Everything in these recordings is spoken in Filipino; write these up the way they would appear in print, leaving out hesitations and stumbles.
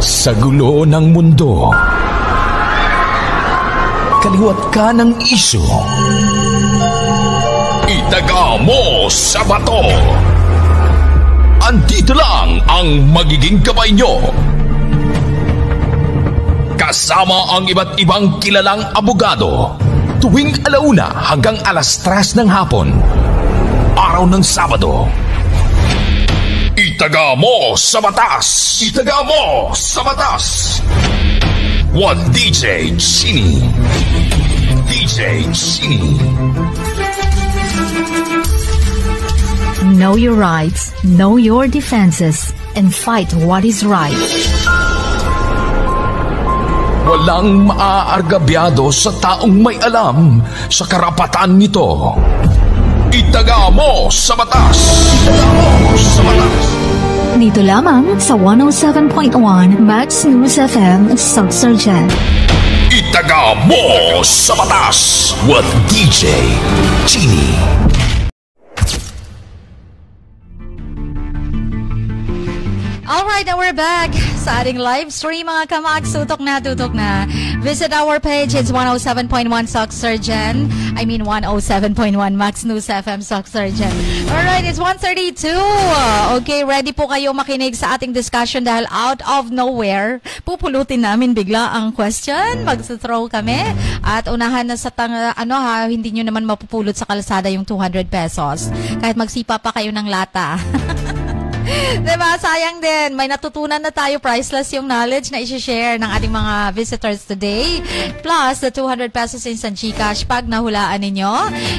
Sa gulo ng mundo, kaliwat ka ng isyu. Itaga mo sa bato. Andito lang ang magiging gabay nyo. Kasama ang iba't ibang kilalang abogado. Tuwing 1:00 hanggang 3:00 ng hapon. Araw ng Sabado. Itaga mo sa batas! Itaga mo sa batas! One DJ Chini. DJ Chini. Know your rights, know your defenses, and fight what is right. Walang maaargabyado sa taong may alam sa karapatan nito. Itaga mo sa batas! Itaga mo sa batas! Dito lamang sa 107.1 Max News FM, Surgeon. Itaga mo sa batas with DJ Chini. Alright, now we're back sa ating live stream, mga kamag. Tutok na. Visit our page. It's 107.1 Sock Surgeon. I mean 107.1 Max News FM Sock Surgeon. Alright, it's 1:32. Okay, ready po kayo makinig sa ating discussion dahil out of nowhere, pupulutin namin bigla ang question. Magsuthrow kami. At unahan na sa hindi nyo naman mapupulot sa kalsada yung 200 pesos. Kahit magsipa pa kayo ng lata. Diba? Sayang din. May natutunan na tayo. Priceless yung knowledge na isi-share ng ating mga visitors today. Plus, the 200 pesos instant GCash pag nahulaan ninyo.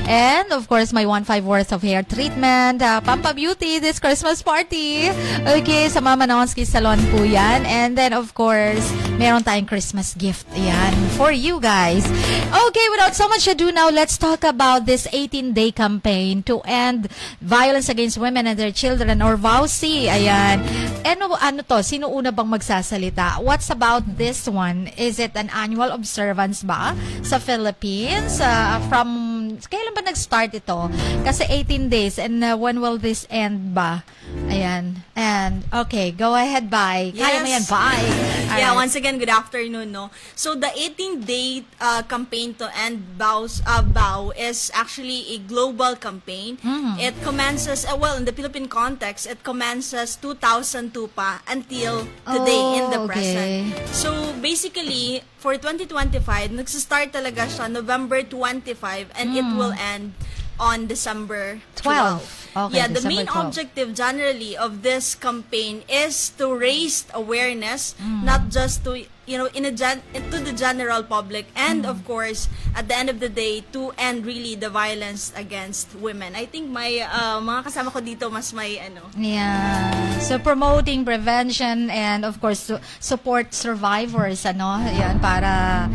And, of course, may 1.5 worth of hair treatment. Pampa Beauty this Christmas party. Okay, sa Mama Nonsky Salon po yan. And then, of course, meron tayong Christmas gift. Yan, for you guys. Okay, without so much ado now, let's talk about this 18-day campaign to end violence against women and their children, or VAUC. Ayan. Ano to? Sino una bang magsasalita? What's about this one? Is it an annual observance ba sa Philippines? Kailan ba nag-start ito? Kasi 18 days. And when will this end ba? Ayan. And, okay, go ahead, bye. Yes. Kaya mo yan, bye. Yeah, once again, good afternoon, no? So, the 18-day campaign to end BAU is actually a global campaign. Mm-hmm. It commences, in the Philippine context, it commences 2002 pa until today in the present. So, basically, for 2025, nagsistart talaga siya November 25 and it will end on December 12. Okay, yeah, the December main 12. objective generally of this campaign is to raise awareness, not just to to the general public, and of course at the end of the day to end really the violence against women. I think my mga kasama ko dito mas may Yeah. So promoting prevention and of course support survivors yan para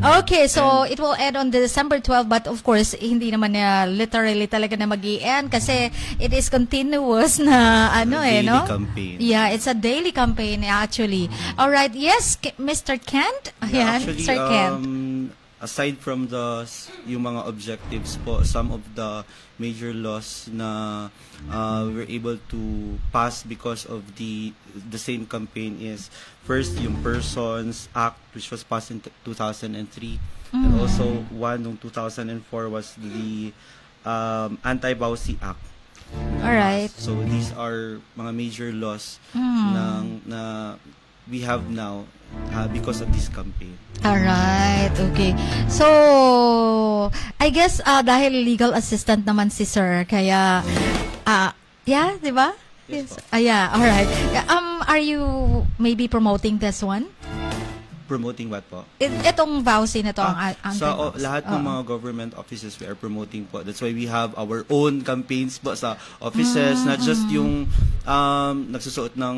Okay, so it will end on December 12, but of course hindi naman literally talaga na mag-i-end kasi it is continuous na daily campaign. Yeah, it's a daily campaign actually. All right, yes, Mr. Kent. Yeah, actually, Sir Kent. Aside from yung mga objectives po, some of the major laws na we were able to pass because of the same campaign is first yung Persons Act, which was passed in 2003, and also one in 2004 was the Anti-BAUC Act. Alright. So these are mga major laws na we have now because of this campaign. Alright, okay. So, I guess dahil legal assistant naman si Sir, kaya, yeah, di ba? Yes. Yeah, alright. Are you maybe promoting this one? Promoting what po? Itong VAUC na to. Sa lahat ng mga government offices we are promoting po. That's why we have our own campaigns po sa offices, not just yung nagsusuot ng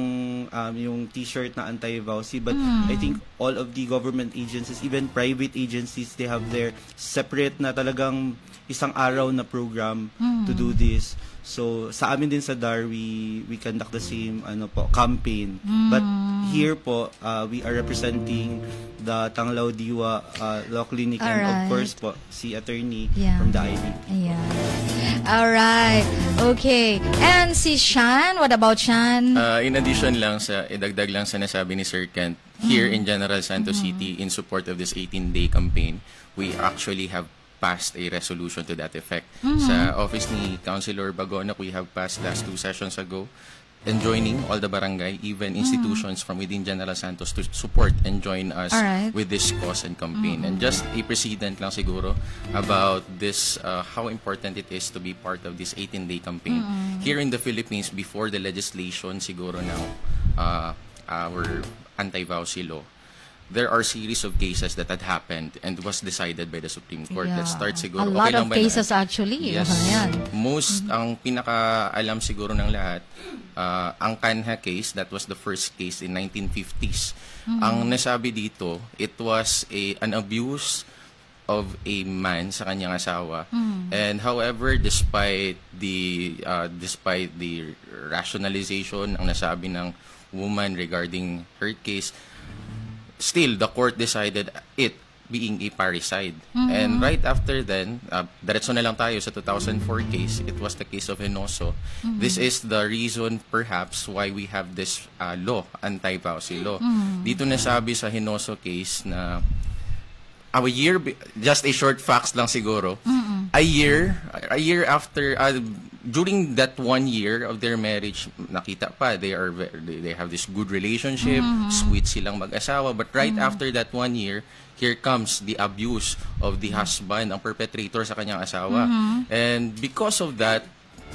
yung t-shirt na anti-VAUC, but I think all of the government agencies, even private agencies, they have their separate na talagang isang araw na program to do this. So sa amin din sa DAR, we conduct the same campaign. But here po, we are representing the Tanglaw Diwa Law Clinic, and of Alright. course po, si attorney Yeah. from the IDP. Ayan. Alright. Okay. And si Shan, what about Shan? In addition lang sa, idagdag lang sa nasabi ni Sir Kent, here in General Santos City, in support of this 18-day campaign, we actually have passed a resolution to that effect. Sa office ni Councilor Bagonac, we have passed last 2 sessions ago, enjoining all the barangay, even institutions from within General Santos to support and join us Alright. with this cause and campaign. And just a precedent lang siguro about this, how important it is to be part of this 18-day campaign. Here in the Philippines, before the legislation siguro ng our anti-vowsy law, there are series of cases that had happened and was decided by the Supreme Court. Yeah. Let's start siguro. A lot lang of ba cases actually. Yes. Ayan. Most, ang pinaka-alam siguro ng lahat, ang Kanha case, that was the first case in 1950s. Ang nasabi dito, it was an abuse of a man sa kanyang asawa. And however, despite the rationalization ang nasabi ng woman regarding her case, still, the court decided it being a parricide. And right after then, diretso na lang tayo sa 2004 case. It was the case of Hinoso. This is the reason, perhaps, why we have this law, anti-vowsy law. Dito nasabi sa Hinoso case na just a short facts lang siguro, a year after, during that 1 year of their marriage, nakita pa, they have this good relationship, sweet silang mag-asawa, but right after that 1 year, here comes the abuse of the husband, ang perpetrator sa kanyang asawa. And because of that,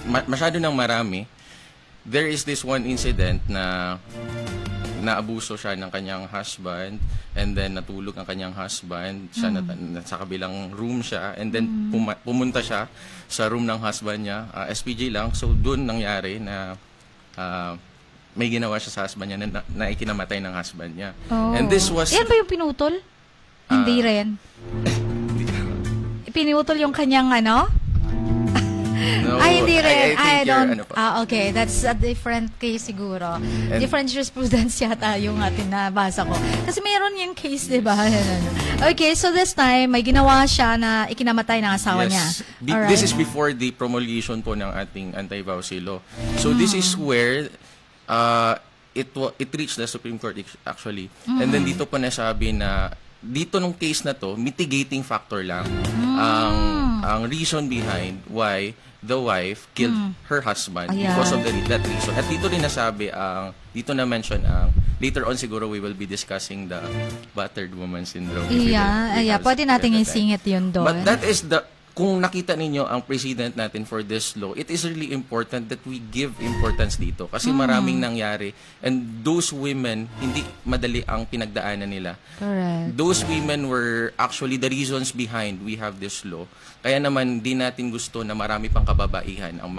masyado nang marami, there is this one incident na naabuso siya ng kanyang husband, and then natulog ang kanyang husband, siya sa kabilang room siya, and then pumunta siya sa room ng husband niya, SPJ lang, so doon nangyari na may ginawa siya sa husband niya na ikinamatay ng husband niya. And this was... Yan ba yung pinutol? Hindi rin. Pinutol yung kanyang ano? No, Ay, hindi rin. I I think don't. ano po. Okay. That's a different case siguro. Different jurisprudence yata yung atin nabasa ko. Kasi meron yung case, di ba? Okay, so this time, may ginawa siya na ikinamatay ng asawa niya. Alright. This is before the promulgation po ng ating anti-vowsy law. So this is where it reached the Supreme Court actually. And then dito po nasabi na dito nung case na to, mitigating factor lang ang reason behind why the wife killed her husband because of that reason. At dito rin nasabi dito na mention later on siguro we will be discussing the battered woman syndrome. Pwede nating isingit yun doon. But that is kung nakita ninyo ang precedent natin for this law, it is really important that we give importance dito kasi maraming nangyari, and those women hindi madali ang pinagdaanan nila. Correct. Those women were actually the reasons behind we have this law. Kaya naman di natin gusto na marami pang kababaihan ang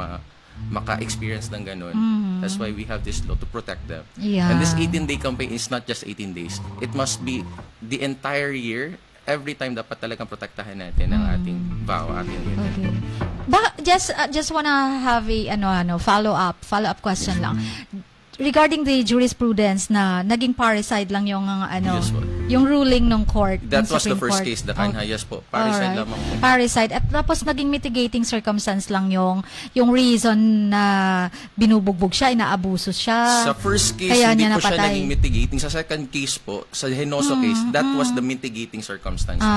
maka-experience ng ganun. That's why we have this law to protect them. Yeah. And this 18-day campaign is not just 18 days. It must be the entire year. Every time dapat talagang protektahan natin ang ating vow, ating Okay. Just wanna have a follow-up question lang. Regarding the jurisprudence na naging parricide lang yung Yes, po. yung ruling ng court. That ng was the Supreme first Court. case, the Kanha. Yes po. Parricide Alright. lamang po. Parricide. At tapos naging mitigating circumstance lang yung reason na binubugbog siya, inaabuso siya. Sa first case, kaya hindi niya po siya napatay. naging mitigating. Sa second case po, sa Hinoso case, that was the mitigating circumstance po.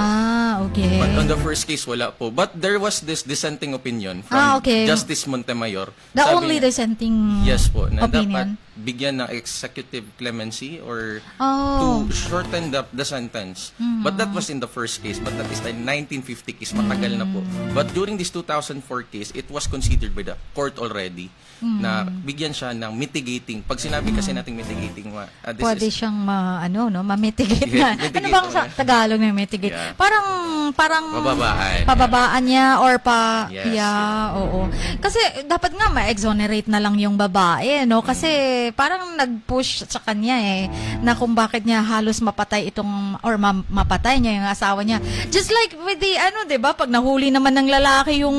Okay. But on the first case, wala po. But there was this dissenting opinion from Okay. Justice Montemayor. The Sabi only niya, dissenting yes po, na opinion. dapat bigyan ng executive clemency or Oh. to shorten the sentence. But that was in the first case. But that is the 1950 case. Matagal na po. But during this 2004 case, it was considered by the court already na bigyan siya ng mitigating. Pag sinabi kasi nating mitigating, Pwede siyang ma-mitigate na. Mitigate Ano bang sa naman. Tagalog na mitigate? Yeah. Parang pababaan niya or Yes. oo. Kasi dapat nga ma-exonerate na lang yung babae, no? Kasi parang nag-push sa kanya na kung bakit niya halos mapatay or mapatay niya yung asawa niya. Just like with the 'di ba? Pag nahuli naman ng lalaki yung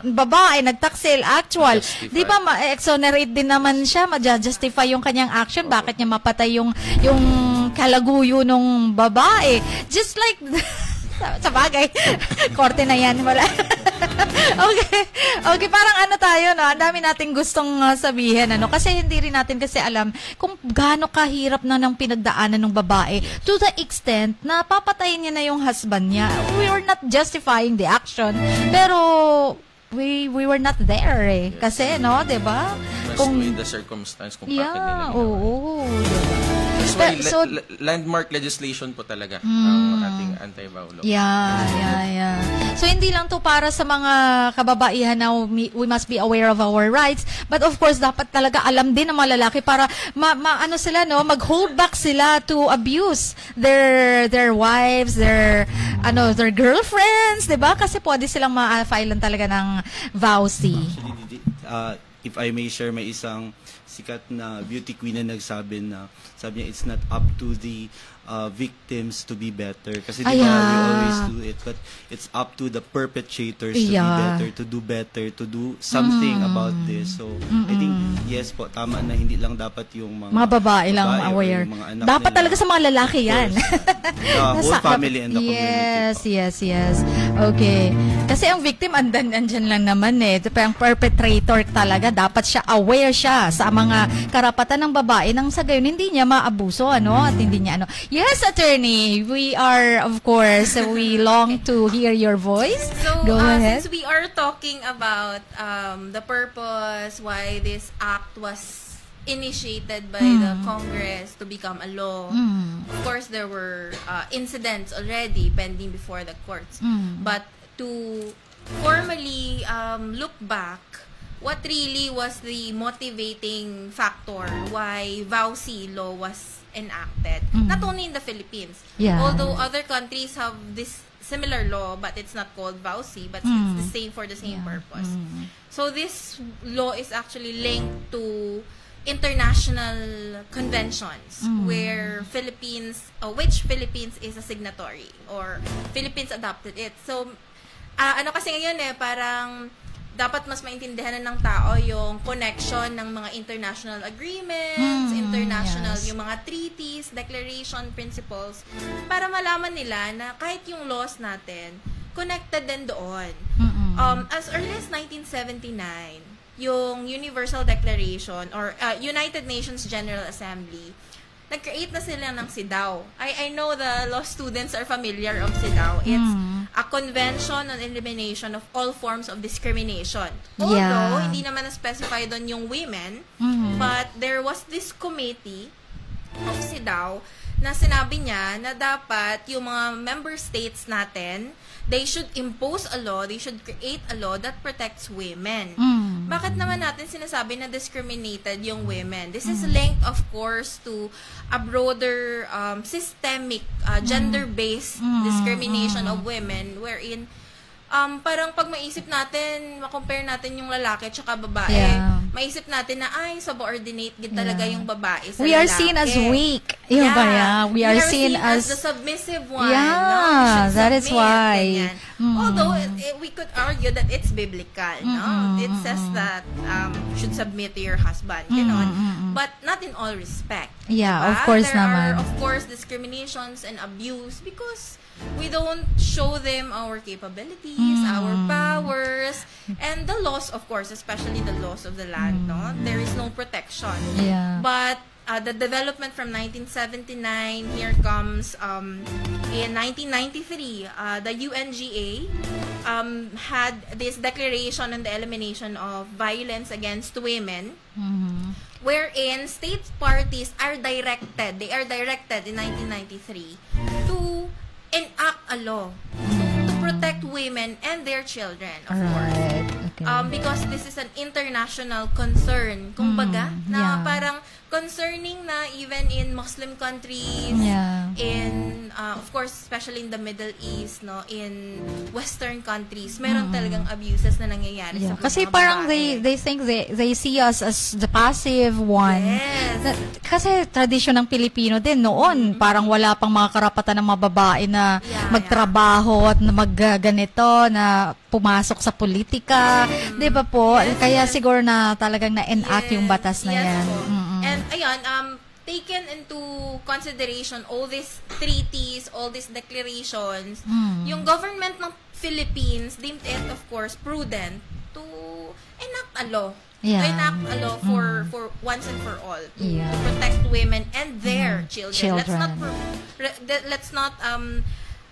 babae, nagtaksil, actual, Justified. 'di ba? Ma-exonerate din naman siya, ma-justify yung kanyang action, bakit niya mapatay yung kalaguyo nung babae. Just like, sa bagay, korte na yan, wala. Okay, parang ano tayo, no? Ang dami nating gustong sabihin, ano? Kasi hindi rin natin kasi alam kung gaano kahirap na ng pinagdaanan ng babae to the extent na papatayin niya na yung husband niya. We were not justifying the action, pero we were not there eh. Kasi, no, 'di ba? Kung in the circumstance kung bakit nila ginawa. Oo. That's why landmark legislation po talaga ang ating anti-vow law. Yeah. So, hindi lang to para sa mga kababaihan na we must be aware of our rights, but of course, dapat talaga alam din ng mga lalaki para ano sila, no, mag-hold back sila to abuse their wives, their girlfriends, 'di ba? Kasi pwede silang ma-file talaga ng vowsy. If I may share, may isang sikat na beauty queen na sabi niya, it's not up to the victims to be better. Kasi di ba, we always do it, but it's up to the perpetrators to be better, to do something about this. So, I think, yes po, tama na hindi lang dapat yung mga babae lang aware. Dapat talaga sa mga lalaki yan. The whole family and the community. Yes. Okay. Kasi ang victim, andyan lang naman eh. Ang perpetrator talaga, dapat siya aware siya sa mga karapatan ng babae nang sa gayon hindi niya maabuso, ano? At hindi niya, ano. Yes, attorney. We are, of course, we long to hear your voice. So, Go ahead. Since we are talking about the purpose why this act was initiated by the Congress to become a law, of course, there were incidents already pending before the courts. But to formally look back, what really was the motivating factor why VAUSI law was enacted, not only in the Philippines, although other countries have this similar law, but it's not called VAUSI, but it's the same for the same purpose. So this law is actually linked to international conventions where which Philippines is a signatory, or Philippines adopted it. So ano kasi ngayon parang dapat mas maintindihan ng tao yung connection ng mga international agreements, yung mga treaties, declaration, principles, para malaman nila na kahit yung laws natin, connected din doon. As early as 1979, yung Universal Declaration or United Nations General Assembly, nag-create na sila ng CEDAW. I know the law students are familiar of CEDAW. It's a convention on elimination of all forms of discrimination. Although, hindi naman na-specify doon yung women, but there was this committee of CEDAW na sinabi niya na dapat yung mga member states natin, they should impose a law, they should create a law that protects women. Bakit naman natin sinasabi na discriminated yung women? This is linked, of course, to a broader systemic gender-based discrimination of women, wherein parang pag maisip natin, makompare natin yung lalaki at saka babae, maisip natin na subordinate din talaga yung babae sa lalaki. We are seen as weak. We are seen as the submissive one. Yeah, that is why. Although we could argue that it's biblical, no? It says that should submit to your husband, but not in all respect. Yeah, of course there naman. Are, of course, discriminations and abuse because we don't show them our capabilities, our powers, and the laws, of course, especially the laws of the land, no? There is no protection. But the development from 1979, here comes in 1993, the UNGA had this declaration on the elimination of violence against women, wherein state parties are directed in 1993 to enact a law to protect women and their children, of course. Okay. Because this is an international concern, kumbaga, na parang concerning na even in Muslim countries, in, of course, especially in the Middle East, no, in Western countries, meron talagang abuses na nangyayari sa kasi mga parang babae. they think they see us as the passive one. Kasi tradisyon ng Pilipino din noon, parang wala pang mga karapatan ng mga babae na magtrabaho at na magganito, na pumasok sa politika, 'di ba po? Kaya siguro na talagang na-enact yung batas na yan. And ayun, taken into consideration all these treaties, all these declarations, yung government ng Philippines deemed it, of course, prudent to enact a law. Yeah. To enact a law for once and for all to protect women and their children. Let's not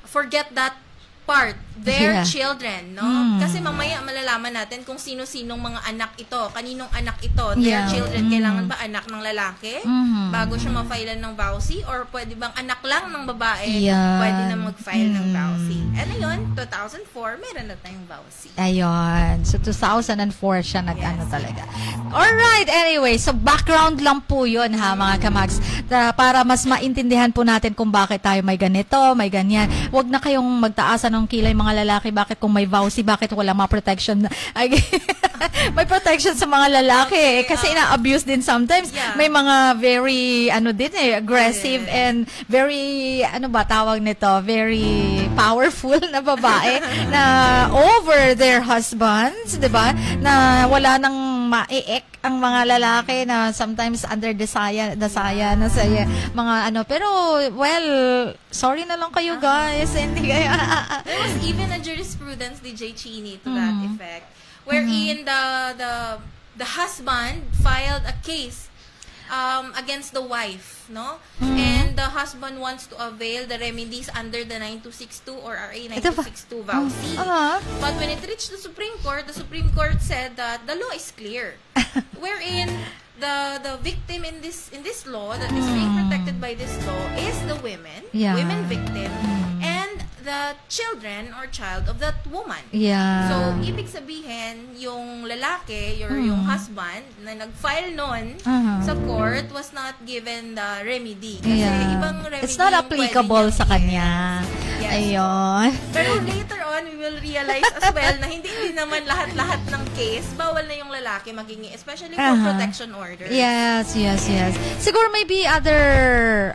forget that part, their children, no? Kasi mamaya malalaman natin kung sino-sinong mga anak ito, kaninong anak ito, their children. Kailangan ba anak ng lalaki bago siya ma-file ng vowsy, or pwede bang anak lang ng babae pwede na mag-file ng vowsy? And ayun, 2004 meron na tayong vowsy. Ayun. So 2004 siya nag-ano talaga. Alright, anyway, so background lang po 'yun ha mga kamags, para mas maintindihan po natin kung bakit tayo may ganito, may ganyan. Huwag na kayong magtaasan ng kilay mga lalaki, bakit kung may vowsy, bakit wala mga protection? May protection sa mga lalaki kasi ina-abuse din sometimes. May mga very aggressive and very tawag nito, very powerful na babae na over their husbands, 'di ba? Na wala nang maiek ang mga lalaki na sometimes under desaya na sa mga pero well, sorry na lang kayo guys, hindi kayo. There was even a jurisprudence, DJ Chini, to that effect, wherein the husband filed a case against the wife, no? And the husband wants to avail the remedies under the 9262 or RA 9262 vowsy. But when it reached the Supreme Court said that the law is clear, wherein the victim in this law that is being protected by this law is the women victim, and the children or child of that woman. So, ibig sabihin, yung lalaki or yung husband na nag-file nun sa court was not given the remedy. Kasi ibang remedy it's not applicable sa kanya. Ayun. Pero later on, we will realize as well na hindi naman lahat-lahat ng case, bawal na yung lalaki maging, especially for protection orders. Yes. Siguro maybe other,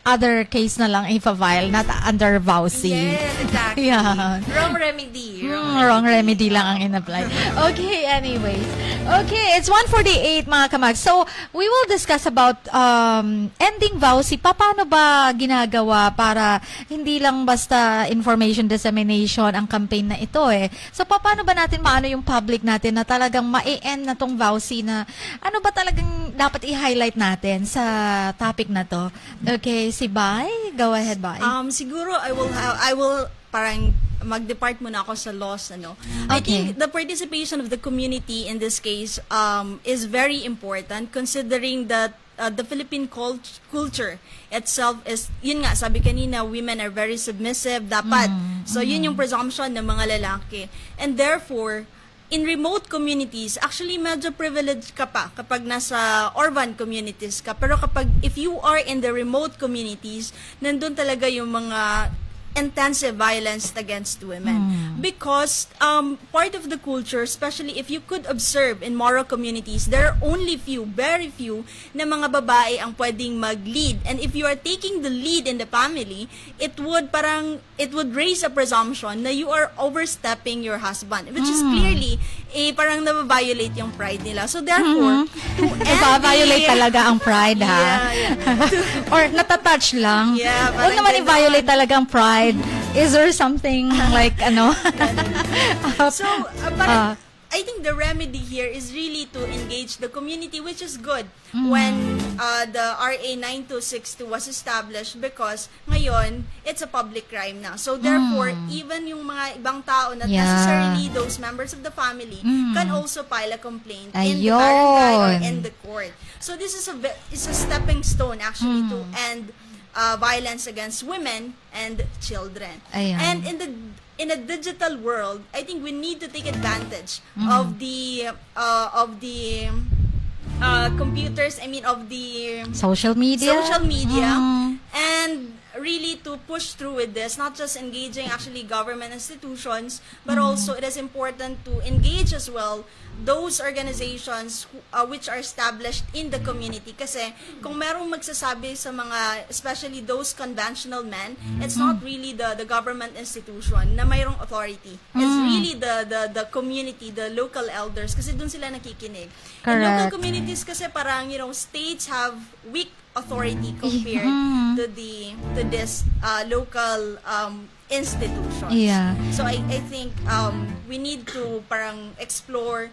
other case na lang i-file, not under vowsy. Yes, exactly. Wrong remedy. Wrong remedy lang ang in-apply. Okay, anyways. Okay, it's 1:48 mga kamag. So, we will discuss about ending vowsy. Paano ba ginagawa para hindi lang basta information dissemination ang campaign na ito So, paano ba natin maano yung public natin na talagang ma-end na tong vowsy na ano ba talagang dapat i-highlight natin sa topic na to? Okay, si Bai, go ahead, Bai. Siguro I will parang mag-depart muna ako sa laws, I think the participation of the community in this case is very important, considering that the Philippine culture itself is, yun nga, sabi kanina, women are very submissive, dapat. So, yun yung presumption ng mga lalaki. And therefore, in remote communities, actually medyo privileged ka pa kapag nasa urban communities ka. Pero if you are in the remote communities, nandun talaga yung mga intensive violence against women. Because part of the culture, especially if you could observe in Moro communities, there are only very few na mga babae ang pwedeng mag-lead. And if you are taking the lead in the family, it would raise a presumption na you are overstepping your husband, which is clearly parang nababiolate yung pride nila. So therefore, nababiolate talaga ang pride, ha? Or natatouch lang. Huwag naman i-violate talaga ang pride. Is there something like So, I think the remedy here is really to engage the community, which is good when the RA 9262 was established, because ngayon it's a public crime na. So therefore, even yung mga ibang tao, not necessarily those members of the family, can also file a complaint in the barangay or in the court. So this is a stepping stone actually to end violence against women and children. And in a digital world, I think we need to take advantage of the computers. I mean, of the social media, and really to push through with this, not just engaging actually government institutions, but also it is important to engage as well those organizations which are established in the community. Kasi kung merong magsasabi sa mga, especially those conventional men, it's not really the government institution na mayroong authority. It's really the community, the local elders, kasi dun sila nakikinig. In local communities kasi parang, states have weak authority compared to this local institutions. Yeah. So I think we need to parang explore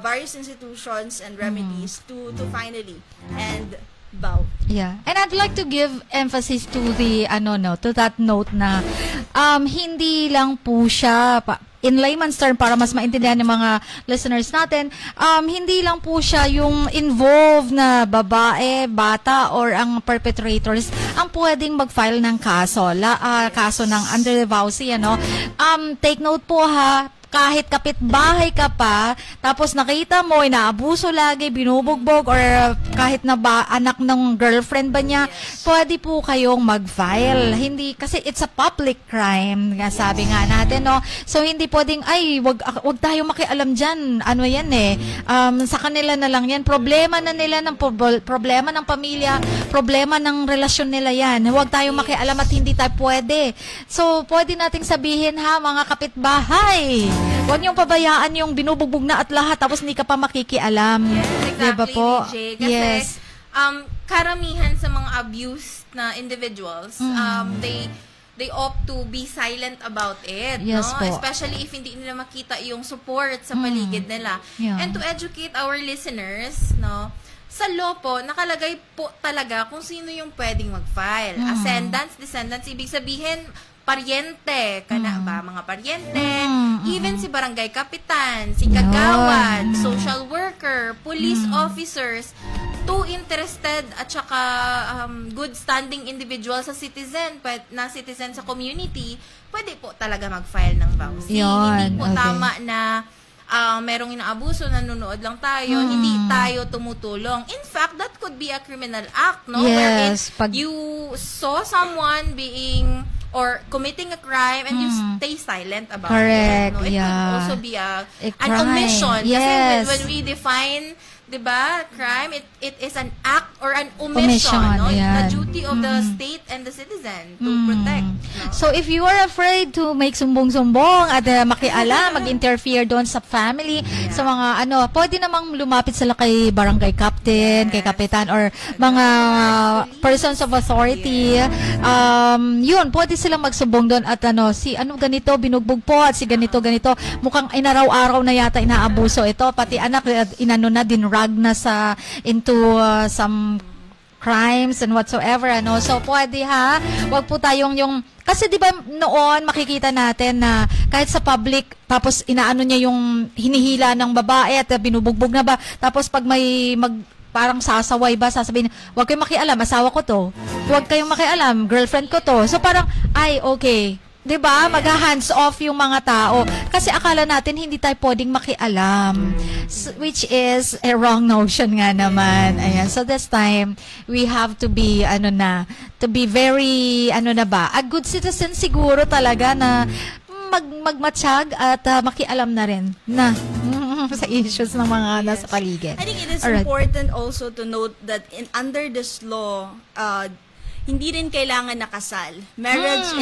various institutions and remedies to finally end BAW. Yeah. And I'd like to give emphasis to the to that note na hindi lang po siya in layman's term para mas maintindihan ng mga listeners natin, hindi lang po siya yung involved na babae, bata, or ang perpetrators ang pwedeng mag-file ng kaso. Kaso ng under the VAUSI, take note po ha, kahit kapitbahay ka pa, tapos nakita mo, inaabuso lagi, binubugbog, or kahit na ba anak ng girlfriend ba niya, pwede po kayong mag-file. Hindi, kasi it's a public crime, sabi nga natin, no? So, hindi pwedeng, wag tayo makialam dyan. Ano yan sa kanila na lang yan. Problema na nila, problema ng pamilya, problema ng relasyon nila yan. Huwag tayo makialam at hindi tayo pwede. So, pwede nating sabihin ha, mga kapitbahay, huwag niyong pabayaan yung binubugbog na at lahat tapos hindi ka pa makikialam. Yes, exactly, diba po? DJ. Kasi, karamihan sa mga abused na individuals, they opt to be silent about it. Yes, no? po. Especially if hindi nila makita yung support sa paligid nila. Yeah. And to educate our listeners, sa law po, nakalagay po talaga kung sino yung pwedeng mag-file. Ascendants, descendants, ibig sabihin, paryente, ba, mga paryente, even si barangay kapitan, si kagawad, social worker, police officers, two interested at saka good standing individual sa citizen, citizen sa community, pwede po talaga mag-file ng VAUSI. Hindi po tama na merong inaabuso, nanonood lang tayo, hindi tayo tumutulong. In fact, that could be a criminal act, no? Yes. Wherein you saw someone being or committing a crime and you stay silent about it. No? It could also be an omission. Yes. Kasi when we define, diba, crime, it is an act or an omission. No? Yeah. The duty of the state and the citizen to protect. No? So, if you are afraid to make sumbong-sumbong at makialam, mag-interfere doon sa family, sa mga pwede namang lumapit sila kay barangay captain, kay kapitan, or mga persons of authority. Yun, pwede silang magsumbong doon at si ganito, binugbog po, at si ganito, mukhang inaraw-araw na yata inaabuso ito, pati anak, dinrag na into some crimes and whatsoever, So, pwede ha, wag po tayong kasi di ba noon makikita natin na kahit sa public, tapos inaano niya yung hinihila ng babae at binubugbog na ba, tapos pag may parang sasaway ba, sasabihin, wag kayong makialam, asawa ko to. Wag kayong makialam, girlfriend ko to. So parang, okay. 'Di ba? Mag-hands off yung mga tao kasi akala natin hindi tayo pwedeng makialam, which is a wrong notion nga naman. Ayan. So this time we have to be to be very a good citizen siguro talaga na magmatsyag at makialam na rin na sa issues ng mga nasa paligid. I think it is important also to note that under this law, hindi rin kailangan nakasal. Marriage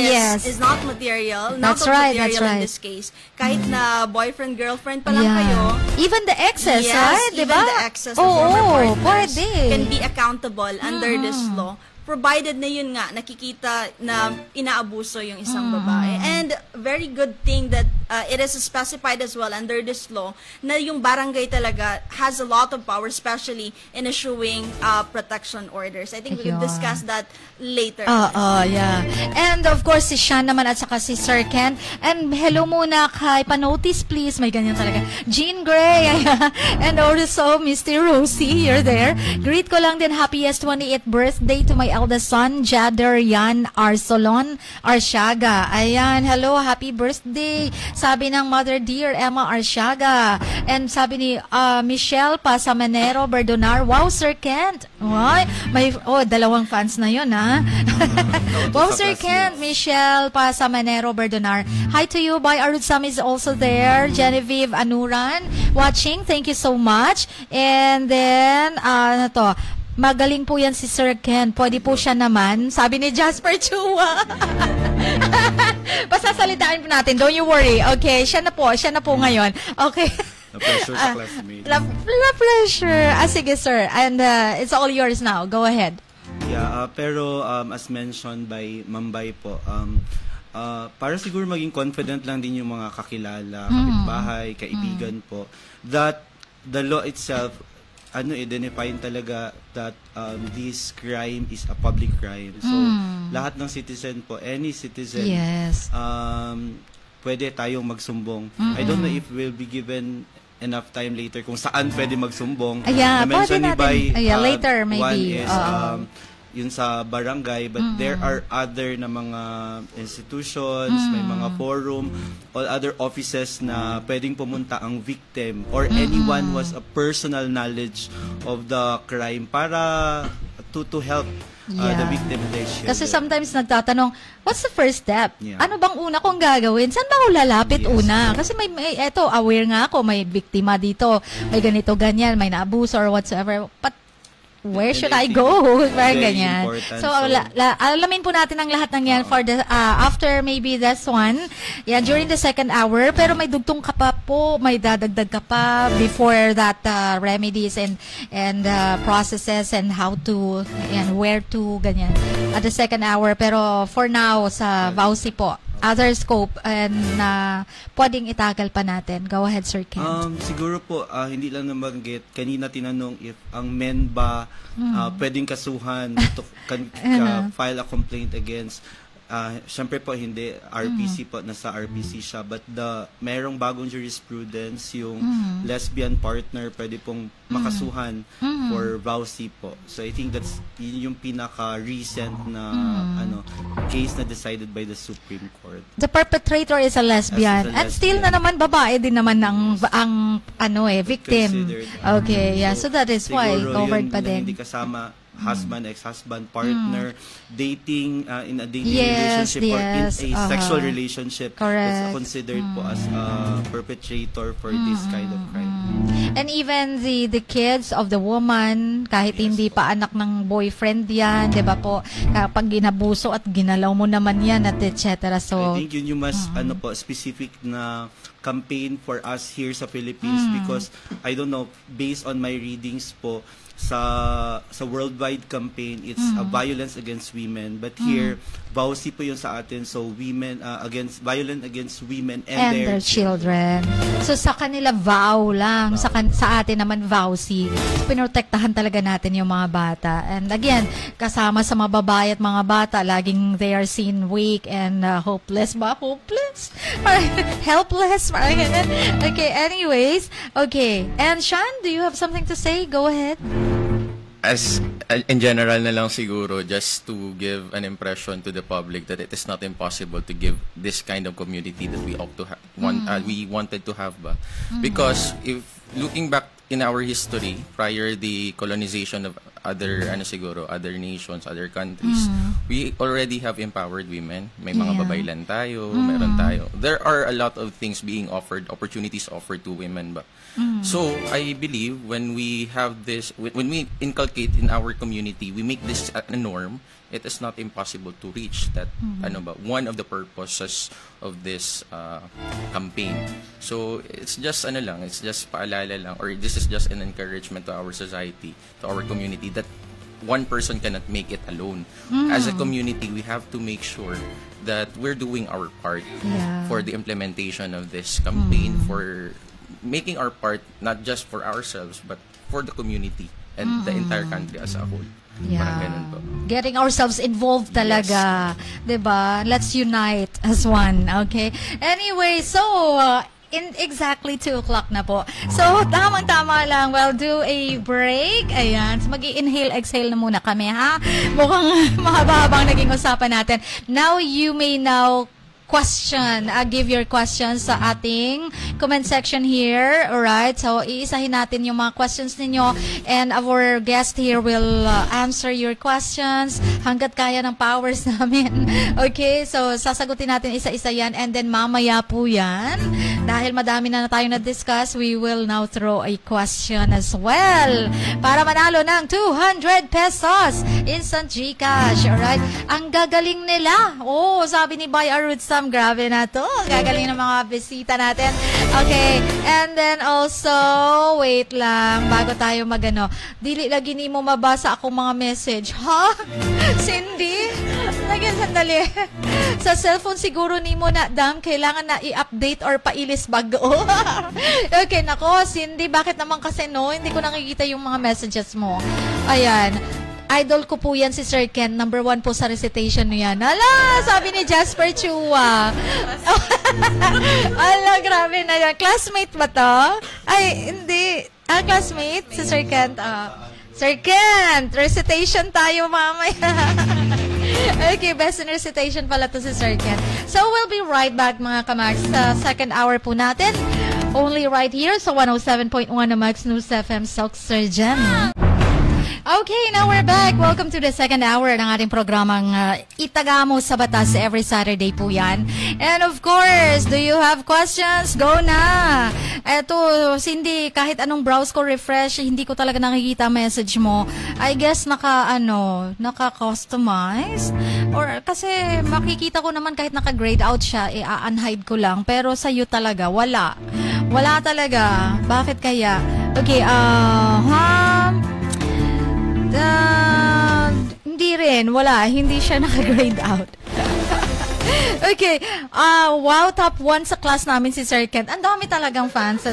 is not material. Not material in this case. Kahit na boyfriend, girlfriend pa lang kayo. Even the exes, right? Even diba? the exes of former partners pwede. can be accountable under this law. Provided na yun nga, nakikita na inaabuso yung isang babae. And very good thing that it is specified as well under this law na yung barangay talaga has a lot of power, especially in issuing protection orders. I think we will discuss that later. Yeah. And of course, si Sean naman at saka si Sir Ken. And hello muna kay pa-notice please. May ganyan talaga. Jean Gray. And also, Mr. Rosie, you're there. Greet ko lang din happiest 28th birthday to my eldest son, Jader Yan Arsolon Arshaga. Ayan, hello, happy birthday Sabi ng Mother Dear Emma Arsiaga. And sabi ni Michelle Pasamanero Berdonar, wow, Sir Kent. May dalawang fans na yun, ha? Wow, Sir Kent, Michelle Pasamanero Berdonar. Hi to you, Bay Arudsam is also there. Genevieve Anuran watching. Thank you so much. And then, magaling po yan si Sir Ken. Pwede po siya naman. Sabi ni Jasper Chua. Pasasalitain po natin. Don't you worry. Okay, siya na po ngayon. Okay. Na-pressure sa classmate. Na-pressure. Sige, sir. And it's all yours now. Go ahead. Yeah, pero as mentioned by Mambay po, para siguro maging confident lang din yung mga kakilala, kapitbahay, kaibigan po, that the law itself, identifying talaga that this crime is a public crime. So, lahat ng citizen po, any citizen, yes, pwede tayong magsumbong. I don't know if we'll be given enough time later kung saan pwede magsumbong. Pwede natin. Later, maybe. One is, yun sa barangay, but there are other na mga institutions, may mga forum, all other offices na pwedeng pumunta ang victim or anyone who has a personal knowledge of the crime para to help the victim and their children. Kasi sometimes nagtatanong, what's the first step? Ano bang una kong gagawin? Saan ba ako lalapit una? Kasi eto, aware nga ako, may biktima dito, may ganito, ganyan, may naabuso or whatsoever. But where should I go? Parang ganyan. So, alamin po natin ang lahat ng yan for the, after maybe this one. Yan, during the second hour. Pero may dugtong ka pa po, may dadagdag ka pa before that remedies and processes and how to, and where to, ganyan. At the second hour. Pero for now, sa VAUSI po, other scope and pwedeng itagal pa natin. Go ahead, Sir Kent. Siguro po, hindi lang nabanggit. Kanina tinanong if ang men ba pwedeng kasuhan to file a complaint against. Siyempre po hindi, RPC po, nasa RPC siya, but merong bagong jurisprudence, yung lesbian partner pwede pong makasuhan for VAUSI po. So I think that's yung pinaka-recent na case na decided by the Supreme Court. The perpetrator is a lesbian. And still na naman babae din naman ang victim. Okay, yeah. So that is why covered pa din. Hindi kasama husband, ex-husband, partner, dating, in a dating relationship or in a sexual relationship. Correct. That's considered po as a perpetrator for this kind of crime. And even the kids of the woman, kahit hindi pa anak ng boyfriend yan, di ba po, kapag ginabuso at ginalaw mo naman yan at etc. So, I think yun yung mas specific na campaign for us here sa Philippines because I don't know, based on my readings po, sa worldwide campaign, it's a violence against women, but here VAUSI po yung sa atin, so women violence against women and their children. So sa kanila vow lang, sa atin naman VAUSI. Pinotektahan talaga natin yung mga bata. And again, kasama sa mga babae at mga bata, laging they are seen weak and hopeless. Helpless. Okay, anyways. Okay. And Sean, do you have something to say? Go ahead. As in general na lang siguro, just to give an impression to the public that it is not impossible to give this kind of community that we ought to have, we wanted to have ba? Because if looking back in our history, prior the colonization of other nations, other countries, we already have empowered women. May mga babaylan tayo, meron tayo. There are a lot of things being offered, opportunities offered to women ba? So, I believe when we have this, when we inculcate in our community, we make this a norm, it is not impossible to reach that, one of the purposes of this campaign. So, it's just, it's just paalala lang, or this is just an encouragement to our society, to our community, that one person cannot make it alone. As a community, we have to make sure that we're doing our part for the implementation of this campaign, for making our part not just for ourselves but for the community and the entire country as a whole. Parang ganun po. Getting ourselves involved talaga. Yes. Diba? Let's unite as one. Okay? Anyway, so in exactly 2 o'clock na po. So, tamang-tama lang. We'll do a break. Ayan. So, mag-i-inhale, exhale na muna kami, ha? Mukhang mahaba-habang naging usapan natin. Now, you may now question. Give your questions sa ating comment section here. Alright? So, iisahin natin yung mga questions ninyo and our guest here will answer your questions hanggat kaya ng powers namin. Okay? So, sasagutin natin isa-isa yan and then mamaya po yan. Dahil madami na tayong na-discuss, we will now throw a question as well para manalo ng 200 pesos instant GCash. Alright? Ang gagaling nila. Oh, sabi ni Bay Arudsam, grabe na to. Gagaling ng mga bisita natin. Okay. And then also, wait lang, bago tayo magano. Dili lagi ni mo mabasa akong mga message. Ha? Cindy? Lagyan sandali. Sa cellphone siguro ni mo na, Dam, kailangan na i-update or pailis bago. Okay, nako, Cindy, bakit naman kasi no? Hindi ko nakikita yung mga messages mo. Ayan. Idol ko po yan si Sir Ken. Number 1 po sa recitation niya. Ala, sabi ni Jasper Chua. Ala, grabe na yan. Classmate ba to? Ay, hindi. Classmate? Si Sir Kent. Sir Kent, recitation tayo mamaya. Okay, best in recitation pala to si Sir Kent. So, we'll be right back mga kamags sa second hour po natin. Only right here sa 107.1 na Max News FM South Surgeon. Okay, now we're back. Welcome to the second hour ng ating programang Itaga Mo sa Batas every Saturday po yan. And of course, do you have questions? Go na! Eto, Cindy, kahit anong browse ko, refresh, hindi ko talaga nakikita message mo. I guess naka-customize? Or kasi makikita ko naman kahit naka-grade out siya, unhide ko lang. Pero sa'yo talaga, wala. Wala talaga. Bakit kaya? Okay, hindi rin. Wala. Hindi siya naka-grade out. Okay. Wow, top 1 sa class namin si Sir Kent. Ang dami talagang fans.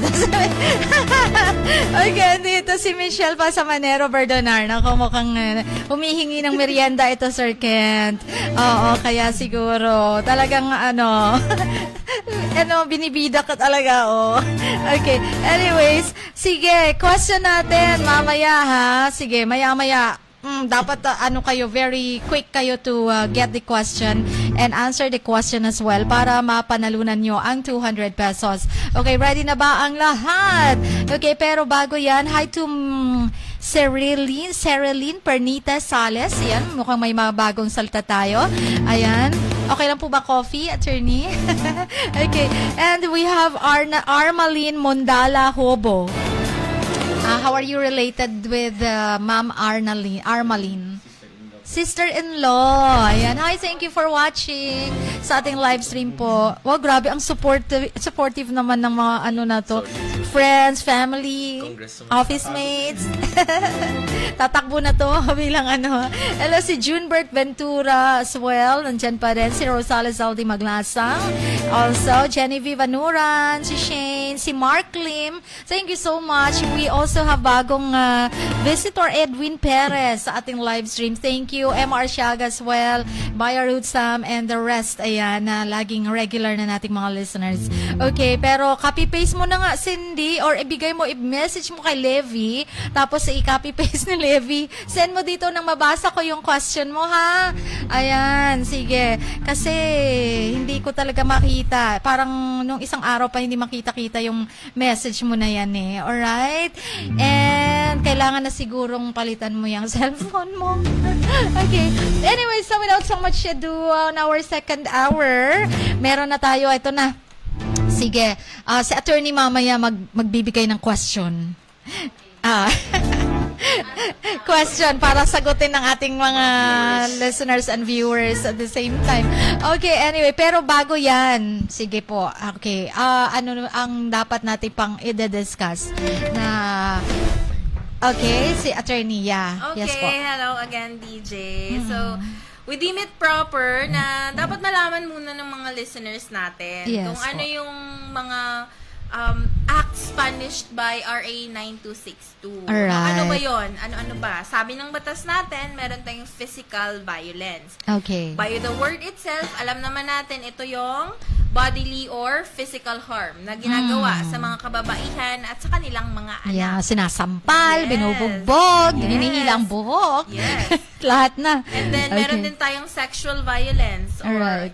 Okay, dito si Michelle pa sa Manero Verdonar. Naku, mukhang humihingi ng merienda ito, Sir Kent. Oo, kaya siguro talagang binibida ka talaga, oh. Okay. Anyways, sige, question natin mamaya, ha? Sige, maya-maya. Dapat kayo, very quick kayo to get the question and answer the question as well para mapanalunan nyo ang 200 pesos. Okay, ready na ba ang lahat? Okay, pero bago yan, hi to Cereline Pernita Sales. Yan, mukhang may mga bagong salta tayo. Ayan. Okay lang po ba coffee, attorney? Okay. And we have Armalin Mondala Hobo. How are you related with Ma'am Armalin? Sister-in-law. Ayan. Hi, thank you for watching sa ating live stream po. Wow, grabe, ang supportive naman ng mga friends, family, office mates. Tatakbo na to bilang Hello, si Junebert Ventura as well. Nandyan pa rin. Si Rosales Aldi Maglasang. Also, Genevieve Anuran, si Shane, si Mark Lim. Thank you so much. We also have bagong visitor, Edwin Perez, sa ating live stream. Thank you. MR Siaga as well. Baya Rudsam and the rest. Ayan, laging regular na nating mga listeners. Okay, pero copy-paste mo na nga, Cindy, or ibigay mo, i-message mo kay Levi, tapos i-copy-paste ni Levi. Send mo dito nang mabasa ko yung question mo, ha? Ayan, sige. Kasi hindi ko talaga makita. Parang nung isang araw pa hindi makita-kita yung message mo na yan eh. Alright? And kailangan na sigurong palitan mo yung cellphone mo. Okay. Anyway, so without so much ado, on our second hour, meron na tayo. Ito na. Sige. Si attorney mamaya magbibigay ng question. Question para sagutin ng ating mga listeners and viewers at the same time. Okay, anyway, pero bago yan, sige po, okay, ano ang dapat natin pang i-discuss na, okay, si attorney, yeah. Okay, yes po. Hello again, DJ. So, we deem it proper na dapat malaman muna ng mga listeners natin kung ano yung mga acts punished by RA 9262. Alright. Ano ba yun? Ano ba? Sabi ng batas natin, meron tayong physical violence. Okay. By the word itself, alam naman natin, ito yung bodily or physical harm na ginagawa sa mga kababaihan at sa kanilang mga anak. Yeah, sinasampal, Yes. binubugbog, Yes. hinihila ang buhok. Yes. Lahat na. And then, meron din tayong sexual violence or Alright.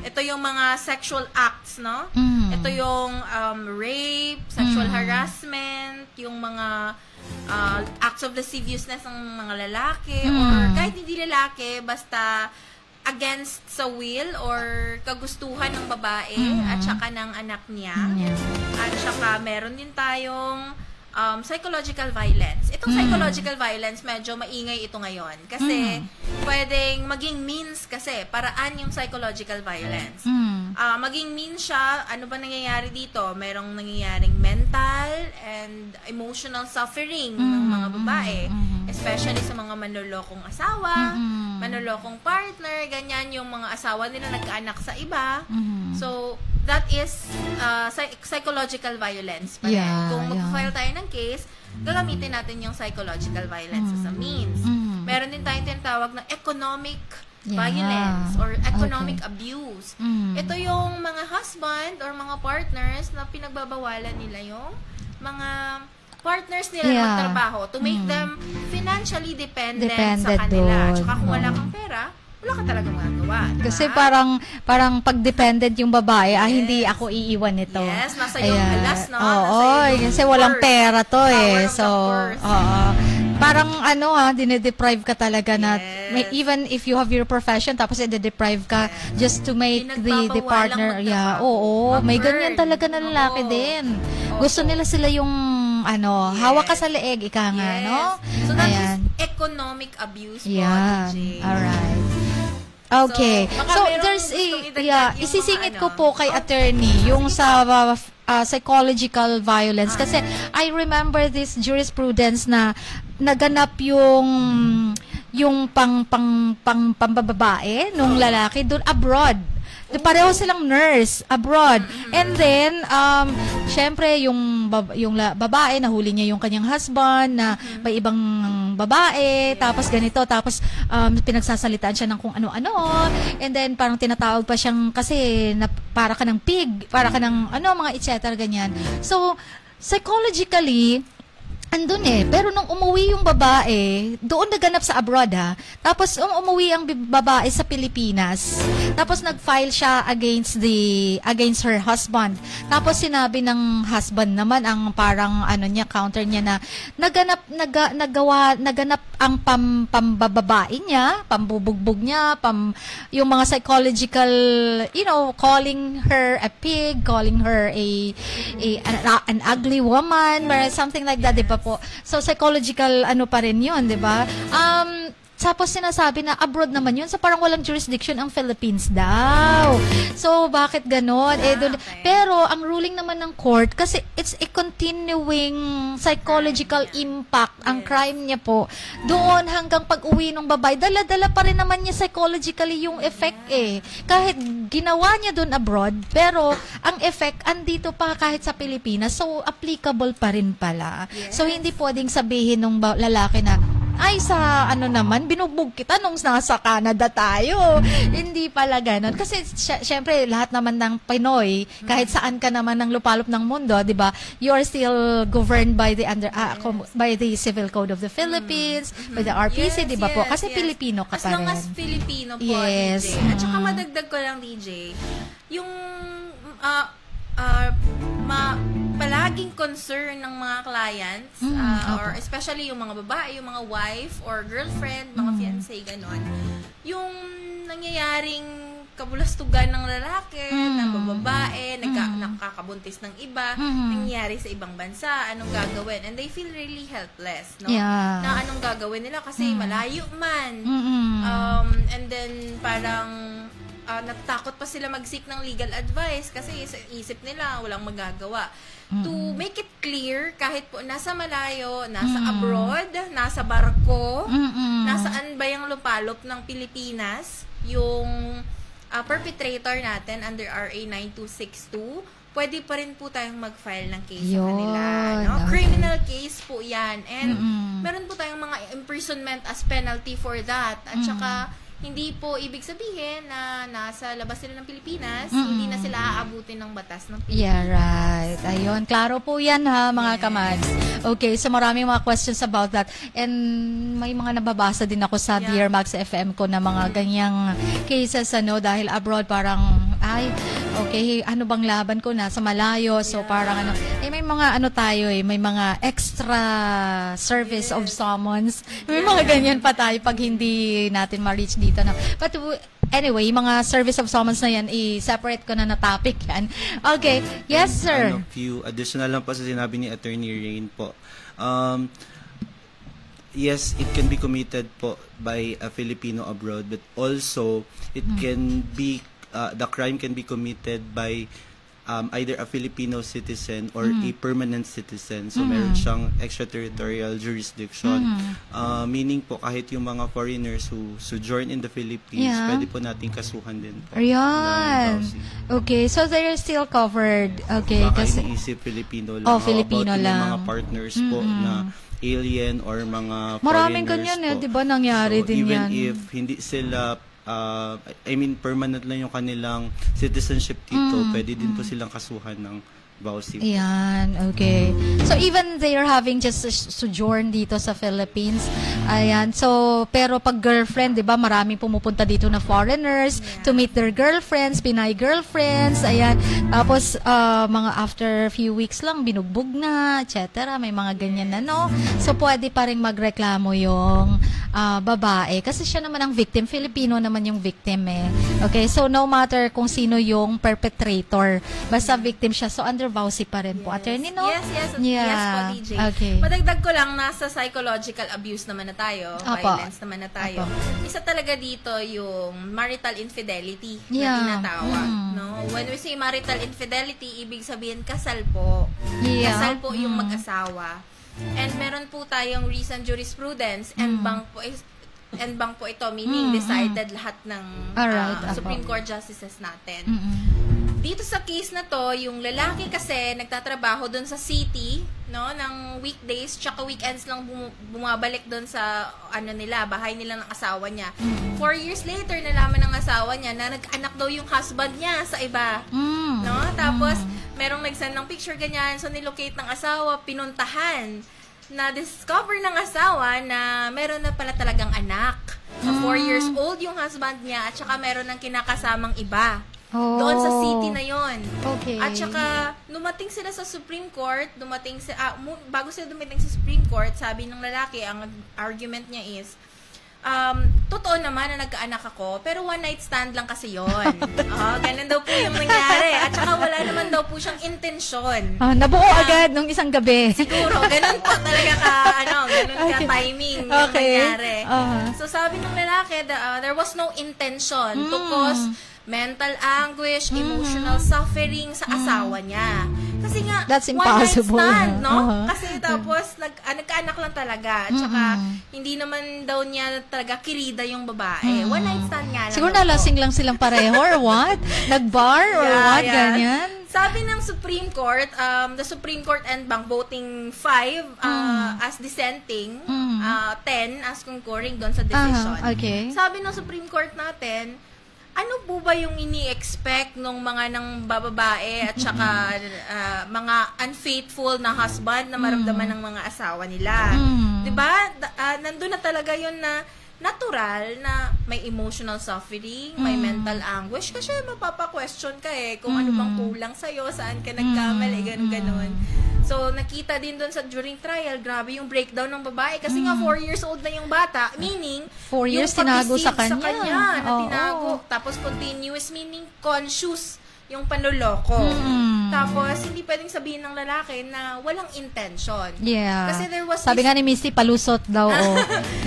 ito yung mga sexual acts, no? Mm. Ito yung rape, sexual harassment, yung mga acts of lasciviousness ng mga lalaki or kahit hindi lalaki, basta against sa will or kagustuhan ng babae at saka ng anak niya. At saka meron din tayong psychological violence. Itong psychological violence, medyo maingay ito ngayon. Kasi, pwedeng maging means kasi, paraan yung psychological violence. Maging means siya, ano ba nangyayari dito? Merong nangyayaring mental and emotional suffering ng mga babae. Especially sa mga manlolokong asawa, manlolokong partner, ganyan yung mga asawa nila nagkaanak sa iba. So, that is psychological violence pa rin. Yeah, Kung mag-file tayo ng case, gagamitin natin yung psychological violence as a means. Meron din tayong tinatawag na economic violence or economic abuse. Ito yung mga husband or mga partners na pinagbabawalan nila yung mga partners nila na magtrabaho to make them financially dependent sa kanila. Tsaka kung wala kang pera, wala ka talaga magagawa. Diba? Kasi parang pag-dependent yung babae, hindi ako iiwan nito. Yes, nasa yung halas, no? Oo, Nasa yung kasi walang purse. pera to Power of So, the purse. parang dinedeprive ka talaga na, even if you have your profession, tapos i-deprive ka just to make the partner. Pinagbabawalang Oo, may mag-earn. ganyan talaga na lalaki Oo. din. Oo. Gusto nila sila yung hawak ka sa leeg, ika nga, no? So, that Ayan. is economic abuse po, Yeah. DJ. Alright. Okay. baka So, merong there's gustong idagdag yung isisingit mga ko po kay attorney yung sa psychological violence Ah. kasi I remember this jurisprudence na naganap yung pambababae nung lalaki doon abroad. Pareho silang nurse abroad. And then, syempre, yung babae, nahuli niya yung kanyang husband na may ibang babae, tapos ganito, tapos pinagsasalitaan siya ng kung ano-ano. And then, parang tinatawag pa siyang, kasi para ka ng pig, para ka ng mga etc. ganyan. So, psychologically, andun pero nung umuwi yung babae, doon naganap sa abroad tapos umuwi ang babae sa Pilipinas, tapos nag-file siya against her husband, tapos sinabi ng husband naman ang parang counter niya na naganap ang pambababae niya, pambubugbog niya, yung mga psychological, calling her a pig, calling her an ugly woman, or something like that, diba po? So, psychological pa rin yun, diba? Tapos sinasabi na abroad naman yun, so parang walang jurisdiction ang Philippines daw. So, bakit ganon? Pero, ang ruling naman ng court, kasi it's a continuing psychological impact, ang crime niya po, doon hanggang pag-uwi ng babae, dala-dala pa rin naman niya psychologically yung effect Kahit ginawa niya doon abroad, pero ang effect, andito pa kahit sa Pilipinas, so applicable pa rin pala. So, hindi pwedeng sabihin ng lalaki na, ay sa naman, binugbog kita nung nasa Canada tayo. Hindi pala ganon. Kasi syempre, lahat naman ng Pinoy, kahit saan ka naman ng lupalop ng mundo, di ba, you're still governed by the by the Civil Code of the Philippines, by the RPC, di ba po? Kasi Pilipino ka pa rin. As long as Filipino po, Yes. DJ. At saka madagdag ko lang, DJ, yung palaging concern ng mga clients, or especially yung mga babae, yung mga wife or girlfriend, mga fiancé, ganon, yung nangyayaring kabulastugan ng lalaki, ng babae, nakakabuntis ng iba, nangyayari sa ibang bansa, anong gagawin? And they feel really helpless, no? Yeah. Na anong gagawin nila kasi malayo man. And then parang natatakot pa sila mag-seek ng legal advice kasi sa isip nila walang magagawa. To make it clear, kahit po nasa malayo, nasa abroad, nasa barko, nasaan ba yung lupalop ng Pilipinas, yung perpetrator natin under RA 9262, pwede pa rin po tayong mag-file ng case sa kanila. No? Okay. Criminal case po yan. And meron po tayong mga imprisonment as penalty for that. At saka, hindi po ibig sabihin na nasa labas sila ng Pilipinas, hindi na sila aabutin ng batas ng Pilipinas. Yeah, right. Ayun. Klaro po yan ha, mga kamads. Okay, so maraming mga questions about that. And may mga nababasa din ako sa Dear Max FM ko na mga ganyang cases, dahil abroad parang, okay, ano bang laban ko, nasa malayo, so parang may mga tayo may mga extra service of summons. May mga ganyan pa tayo pag hindi natin ma-reach dito na. But anyway, mga service of summons na yan, i-separate ko na topic yan. Okay. Yes, sir. Few additional lang po sa sinabi ni Attorney Rain po. Yes, it can be committed po by a Filipino abroad, but also it can be the crime can be committed by either a Filipino citizen or a permanent citizen. So, meron siyang extraterritorial jurisdiction. Meaning po, kahit yung mga foreigners who sojourn in the Philippines, pwede po nating kasuhan din po. Ayan. Okay, so they're still covered. Okay. Baka kasi iniisip Filipino lang. Filipino about lang. Yung mga partners po na alien or mga maraming foreigners ganyan po. Di ba nangyari So, din yan? even if hindi sila permanent lang yung kanilang citizenship dito, pwede din po silang kasuhan ng VAUSI. Ayan, okay. So, even they are having just sojourn dito sa Philippines. Ayan. So, pero pag girlfriend, di ba, maraming pumupunta dito na foreigners to meet their girlfriends, Pinay girlfriends. Ayan. Tapos, mga after few weeks lang, binugbog na, etc. May mga ganyan na, no? So, pwede pa rin magreklamo yung babae. Kasi siya naman ang victim. Filipino naman yung victim eh. Okay. So, no matter kung sino yung perpetrator, basta victim siya. So, under VAUSI pa rin po. Attorney, no? Yes po, DJ. Okay. Madagdag ko lang, nasa psychological abuse naman na tayo, violence naman na tayo. Isa talaga dito yung marital infidelity na tinatawag. No? When we say marital infidelity, ibig sabihin kasal po. Kasal po yung mag-asawa. And meron po tayong recent jurisprudence and bank po ito, meaning decided lahat ng Supreme Court justices natin. Dito sa case na to, yung lalaki kasi nagtatrabaho doon sa city, no, ng weekdays, tsaka weekends lang bumabalik doon sa bahay nila ng asawa niya. 4 years later, nalaman ng asawa niya na nag-anak daw yung husband niya sa iba. No? Tapos, merong nag-send ng picture ganyan, so nilocate ng asawa, pinuntahan. Na-discover ng asawa na meron na pala talagang anak. 4 years old yung husband niya at saka meron ng kinakasamang iba. Doon sa city na yon. Okay. At saka, dumating sila sa Supreme Court, bago sila dumating sa Supreme Court, sabi ng lalaki, ang argument niya is, totoo naman na nagkaanak ako, pero one night stand lang kasi yon. Ganun daw po yung nangyari. At saka wala naman daw po siyang intensyon. Nabuo agad nung isang gabi. Siguro, ganun po talaga ganun ka timing yung nangyari. So sabi ng lalaki, there was no intention to cause mental anguish, emotional suffering sa asawa niya. Kasi nga, that's impossible. One night stand, no? Kasi tapos, nagkaanak lang talaga. Tsaka, hindi naman daw niya talaga kirida yung babae. One night stand nga lang. Siguro nalasing lang silang pareho or what? Nag-bar or what? Ganyan? Sabi ng Supreme Court, the Supreme Court and Bank voting 5 as dissenting, 10 as concurring doon sa decision. Okay. Sabi ng Supreme Court natin, ano po ba yung ini-expect ng mga nang bababae at saka mga unfaithful na husband na maramdaman ng mga asawa nila? 'Di ba? Nandun na talaga 'yun na natural na may emotional suffering, may mental anguish kasi mapapa-question ka kung ano bang kulang sa iyo, saan ka nagkamali, ganun. So, nakita din doon sa during trial, grabe yung breakdown ng babae kasi nga 4 years old na yung bata, meaning 4 years tinago sa kanya. Na tinago. Tapos continuous, meaning conscious yung panloloko. Tapos, hindi pwedeng sabihin ng lalaki na walang intention. Yeah. Kasi there was sabi nga ni Missy, palusot daw.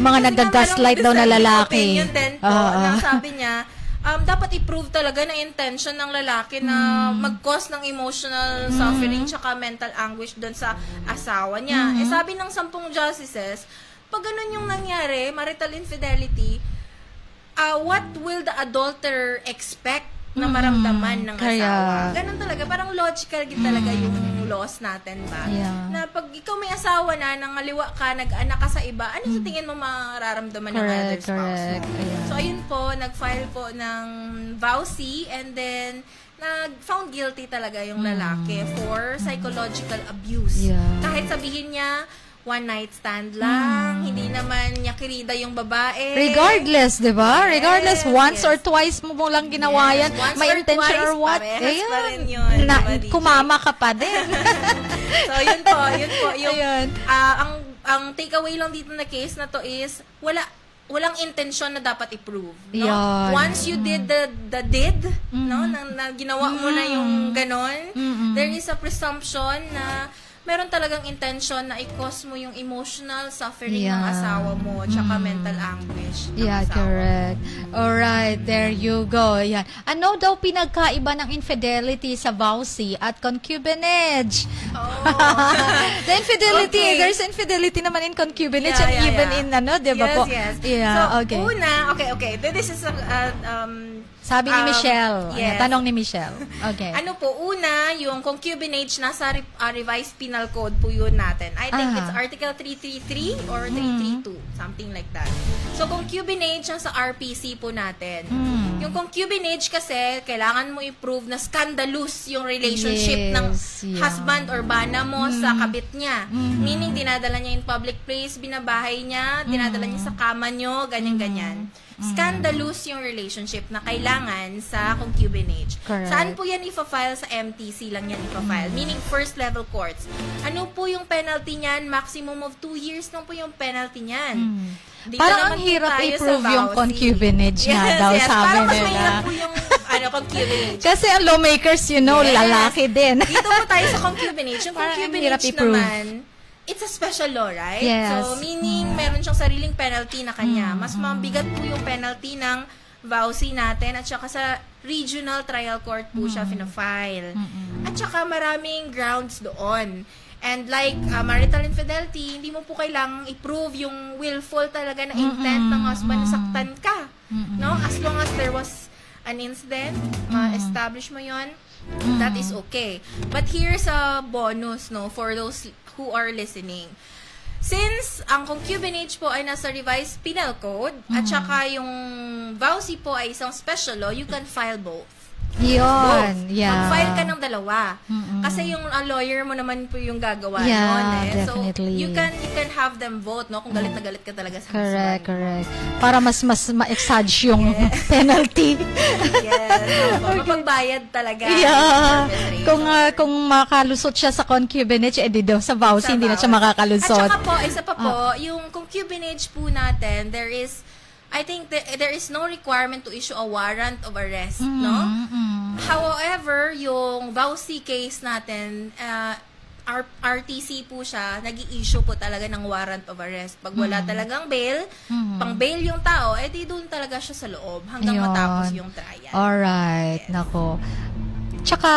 Mga nag-gaslight daw na lalaki. Opinion din po, na sabi niya, dapat i-prove talaga na intention ng lalaki na mag-cause ng emotional suffering tsaka mental anguish doon sa asawa niya. Sabi ng 10 justices, pag ganun yung nangyari, marital infidelity, what will the adulterer expect na maramdaman ng asawa? Ganun talaga, parang logical talaga yung laws natin ba? Yeah. Na pag ikaw may asawa na, nangaliwa ka, nag-anak ka sa iba, ano sa tingin mo mararamdaman ng other spouse? Correct. Ayan. So, ayun po, nag-file po ng vowsy and then nag-found guilty talaga yung lalaki for psychological abuse. Yeah. Kahit sabihin niya, one night stand lang, hindi naman niya kirida yung babae. Regardless, di ba? Yes, Regardless, once yes. or twice mo lang ginawa yan, Once may or intention twice, or what, parehas pa rin yun, na, diba, DJ? kumama ka pa din. So, yun po. Yung, Ayun. ang takeaway lang dito na case na to is, walang intensyon na dapat i-prove. No? Yan. Once you did the deed, no, na ginawa mo na yung ganon, there is a presumption na meron talagang intention na i-cause mo yung emotional suffering ng asawa mo tsaka mental anguish ng Yeah, asawa. correct. Alright, there you go. Yan. Ano daw pinagkaiba ng infidelity sa vowsy at concubinage? The infidelity, Okay. there's infidelity naman in concubinage Yeah, and yeah, even yeah. in ano, di ba po? Yes. Yeah, So, okay. una, okay. This is Sabi ni Michelle. yes. Tanong ni Michelle. Okay. Ano po, una, yung concubinage, nasa revised penal code po yun natin. I think it's Article 333 or 332, something like that. So, concubinage yung sa RPC po natin. Yung concubinage kasi, kailangan mo i-prove na scandalous yung relationship ng husband or bana mo sa kabit niya. Meaning, dinadala niya in public place, binabahay niya, dinadala niya sa kama niyo, ganyan-ganyan. Scandalous yung relationship na kailangan sa concubinage. Correct. Saan po yan ipa-file? Sa MTC lang yan ipa-file. Meaning first level courts. Ano po yung penalty niyan? Maximum of 2 years lang po yung penalty niyan. Dito Parang naman ang po hirap tayo i-prove sa yung vowsy. concubinage nga daw, sabi Parang mas nila. mahirap po yung concubinage. Kasi ang lawmakers, lalaki din. Dito po tayo sa concubinage. Yung Parang ang hirap concubinage i-prove. naman, it's a special law, right? Yes. So, meaning, meron siyang sariling penalty na kanya. Mas mabigat po yung penalty ng vowsy natin at saka sa regional trial court po siya fina-file. At saka maraming grounds doon. And like marital infidelity, hindi mo po kailangang i-prove yung willful talaga na intent ng husband na saktan ka. No? As long as there was an incident, establish mo yon, that is okay. But here's a bonus, no, for those who are listening. Since ang concubinage po ay nasa revised penal code at saka yung vowsy po ay isang special law, you can file both. Yun, yeah. Mag-file ka ng dalawa. Kasi yung lawyer mo naman po yung gagawa Yeah, nun definitely. So, you can have them vote, no? Kung galit na galit ka talaga sa husband. Correct. Para mas ma-exage yung penalty. Yes. So, mapagbayad talaga. Yeah. Perpetrator. Kung makalusot siya sa concubinage, edi daw sa vowsy, hindi na siya makakalusot. At saka po, isa pa po, yung concubinage po natin, I think there is no requirement to issue a warrant of arrest, no? However, yung vowsy case natin, RTC po siya, nag-i-issue po talaga ng warrant of arrest. Pag wala talagang bail, pang bail yung tao, di doon talaga siya sa loob hanggang Ayun. matapos yung trial. Alright, nako. Tsaka,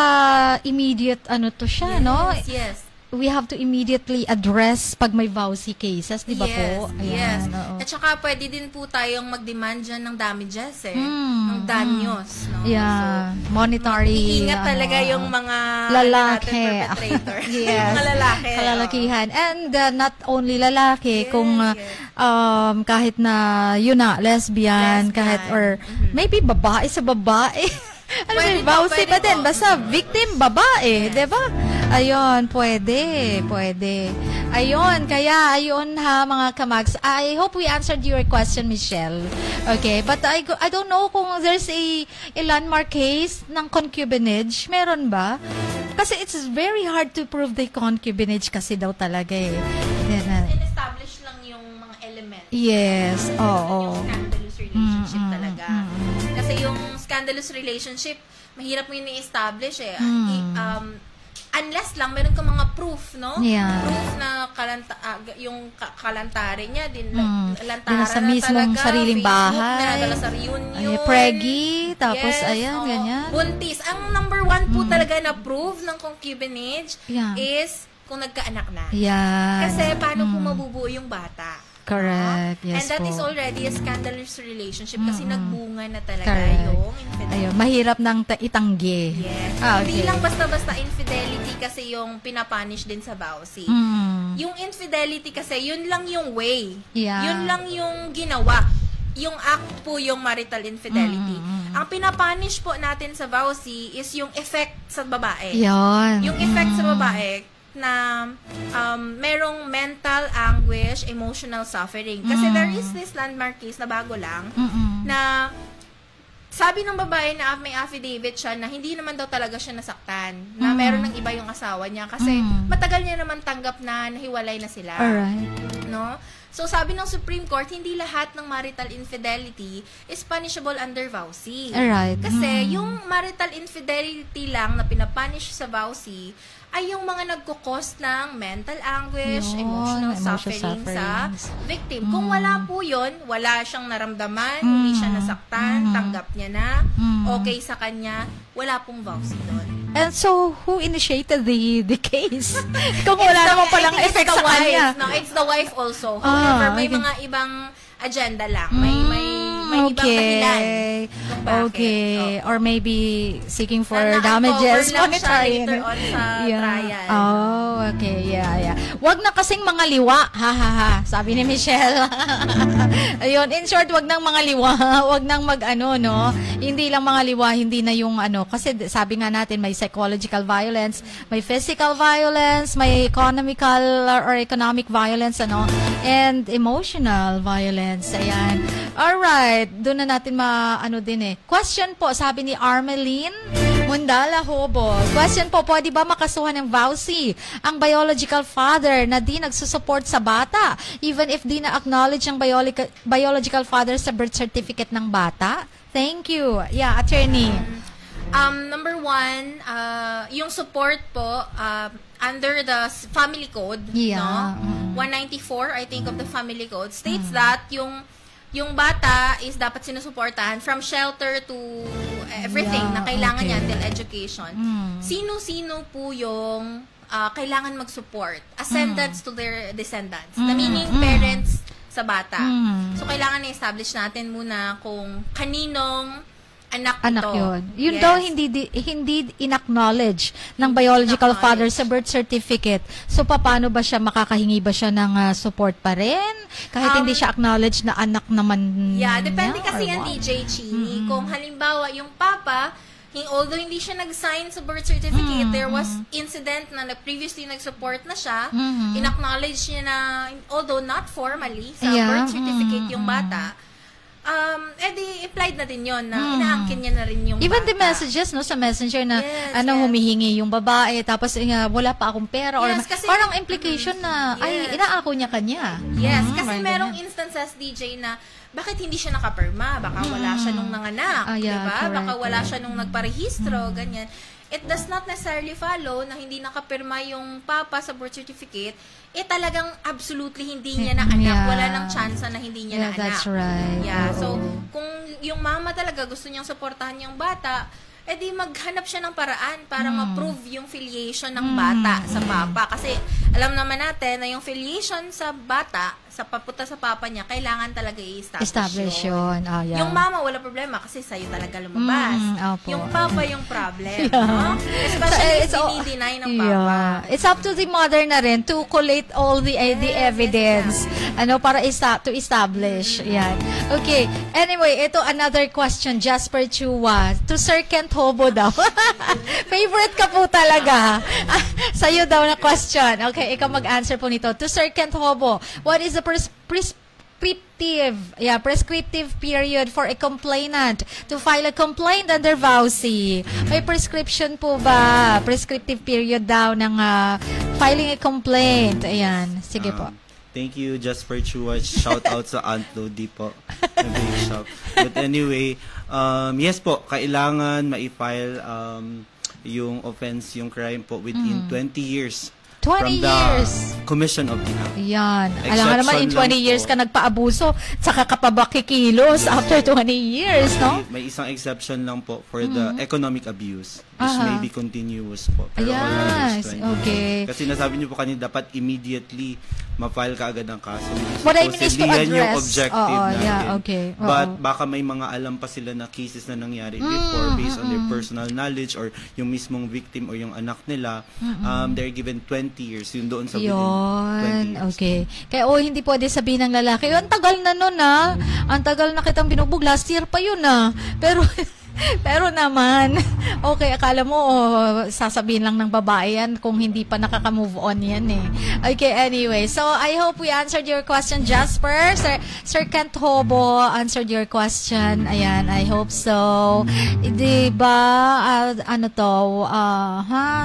immediate to siya, no? Yes. We have to immediately address pag may vowsy cases, di ba po? Yes. Oo. At saka pwede din po tayong mag-demand dyan ng damages ng danyos. No? Yeah. Monetary. Iingat talaga yung mga lalaki. perpetrator. Yes. Mga lalaki. Kalalakihan. And not only lalaki, Yes, kung kahit na yun na, lesbian, kahit or maybe babae sa babae. Ano Pwede ba, po, vowsy pwede pa din. po. Basta victim, babae. Diba? Ayun, pwede. Ayun, kaya, ayun ha, mga kamags. I hope we answered your question, Michelle. Okay, but I don't know kung there's a landmark case ng concubinage. Meron ba? Kasi it's very hard to prove the concubinage kasi daw talaga eh. In-establish lang yung mga elements. Yes, oo. Yung scandalous relationship talaga. Kasi yung scandalous relationship, mahirap mo yun i-establish eh. Unless lang, meron kang mga proof, no? Yeah. Proof na yung kalantari niya, lantaran Nasa na mismong talaga, sariling Facebook, bahay. dinadala sa reunion. Ay, preggy, tapos Yes, ayan, oo. ganyan. Buntis. Ang number 1 po talaga na proof ng concubinage Yeah. is kung nagkaanak na. Yan. Kasi paano po mabubuo yung bata? Correct. Yes And that po. is already a scandalous relationship kasi nagbunga na talaga Correct. yung infidelity. Ayun, mahirap nang itanggi. Yes. Okay. Hindi lang basta-basta infidelity kasi yung pinapunish din sa vowsy. Yung infidelity kasi, yun lang yung way. Yeah. Yun lang yung ginawa. Yung act po yung marital infidelity. Ang pinapunish po natin sa vowsy is yung effect sa babae. Yun. Yung effect sa babae na merong mental anguish, emotional suffering. Kasi there is this landmark case na bago lang na sabi ng babae na may affidavit siya na hindi naman daw talaga siya nasaktan. Na meron ng iba yung asawa niya kasi matagal niya naman tanggap na nahiwalay na sila. Alright. No? So, sabi ng Supreme Court, hindi lahat ng marital infidelity is punishable under vowsy. Alright. Kasi yung marital infidelity lang na pinapunish sa vowsy ay yung mga nagkukos ng mental anguish, Yun, emotional suffering sa victim. Kung wala po yun, wala siyang naramdaman, hindi siya nasaktan, tanggap niya na, okay sa kanya, wala pong vowsy doon. And so, who initiated the case? Kung wala naman palang effect sa kanya. No, it's the wife also. However, may okay. mga ibang agenda lang. May ibang dahilan. kung bakit. Okay. Or maybe seeking for Na damages. na-uncover lang siya monetary. later on sa trial. Oh, okay. Yeah. Wag na kasing mga liwa. Ha. Sabi ni Michelle. Ayun. In short, wag nang mga liwa. Wag nang mag-ano, no? Hindi lang mga liwa, hindi na yung ano. Kasi sabi nga natin, may psychological violence, may physical violence, may economic violence, ano? And emotional violence. Ayan. Alright. Doon na natin ano din eh. Question po, sabi ni Armeline Mundala Hobo. Question po, pwede ba makasuhan ng vowsy ang biological father na di nagsusupport sa bata even if di na-acknowledge ang biological father sa birth certificate ng bata? Thank you. Yeah, attorney. Number one, yung support po, under the family code, Yeah. no? 194, I think, of the family code, states that yung bata is dapat sinusuportahan from shelter to everything na kailangan niya until education. Sino-sino po yung kailangan mag-support? Ascendants to their descendants. Na meaning parents sa bata. So, kailangan na-establish natin muna kung kaninong anak yun. Yun Yes. daw hindi in-acknowledge ng biological father sa birth certificate. So, paano ba siya, makakahingi ba siya ng support pa rin? Kahit hindi siya acknowledge na anak naman Yeah, depende niya, kasi or yan, what? DJ Chini. Kung halimbawa, yung papa, although hindi siya nag-sign sa birth certificate, there was incident na previously nag-support na siya, in-acknowledge niya na, although not formally, sa birth certificate yung bata, edi implied na din yon na inaangkin niya na rin yung Even bata. the messages, no, sa messenger na, Yes, yes. humihingi yung babae, tapos wala pa akong pera, or Yes, kasi- parang implication na, ay, Yes. inaako niya kanya. Yes, kasi Right, merong ganyan. instances, DJ, na bakit hindi siya nakapirma? Baka wala siya nung nanganak, Yeah, diba? correct, Baka wala correct. siya nung nagparehistro, ganyan. It does not necessarily follow na hindi nakapirma yung papa sa birth certificate, talagang absolutely hindi niya na anak. Yeah. Wala nang chance na hindi niya na anak. That's right. Yeah, so Oo. kung yung mama talaga gusto niyang suportahan yung bata, edi maghanap siya ng paraan para ma-prove yung filiation ng bata sa papa. Kasi alam naman natin na yung filiation sa bata, sa papunta sa papa niya, kailangan talaga i-establish Yun. Yeah. Yung mama, wala problema kasi sa'yo talaga lumabas. Opo. Yung papa yung problem. No? Especially if dinideny ng papa. It's up to the mother na rin to collate all the evidence. Para to establish. Yan. Okay. Anyway, ito another question. Jasper Chua. To Sir Kent Hobo daw. Favorite ka po talaga. Sa'yo daw na question. Okay, ikaw mag-answer po nito. To Sir Kent Hobo, what is the prescriptive period for a complainant to file a complaint under vowsy? May prescription po ba? Prescriptive period daw ng filing a complaint. Ayan. Sige po. Thank you, Jasper Chua. Shout out sa Aunt Lodi po. Shop. But anyway, yes po, kailangan ma-file yung offense, yung crime po within 20 years 20 from years. the commission of the act. Yan. Alam nga naman, in 20 Exception lang years po. ka nagpaabuso, saka ka pa ba kikilos after 20 years, no? May isang exception lang po for the economic abuse. which may be continuous po. Pero wala Yes, 20 okay. Kasi nasabi niyo po kanina, dapat immediately ma-file ka agad ng kaso. What I mean is to Supposedly, yan yung address. objective Oo, natin. yeah, okay. Oo. But baka may mga alam pa sila na cases na nangyari before based on their personal knowledge or yung mismong victim or yung anak nila, they're given 20 years. Yun doon sa within 20 Yun, years. okay. Kaya hindi pwede sabihin ng lalaki, ang tagal na nun ang tagal na kitang binugbog, last year pa yun pero naman, okay, akala mo sasabihin lang ng babae yan kung hindi pa nakaka-move on yan eh. Okay, anyway. So, I hope we answered your question, Jasper. Sir Kent Hobo answered your question. Ayan, I hope so. Diba,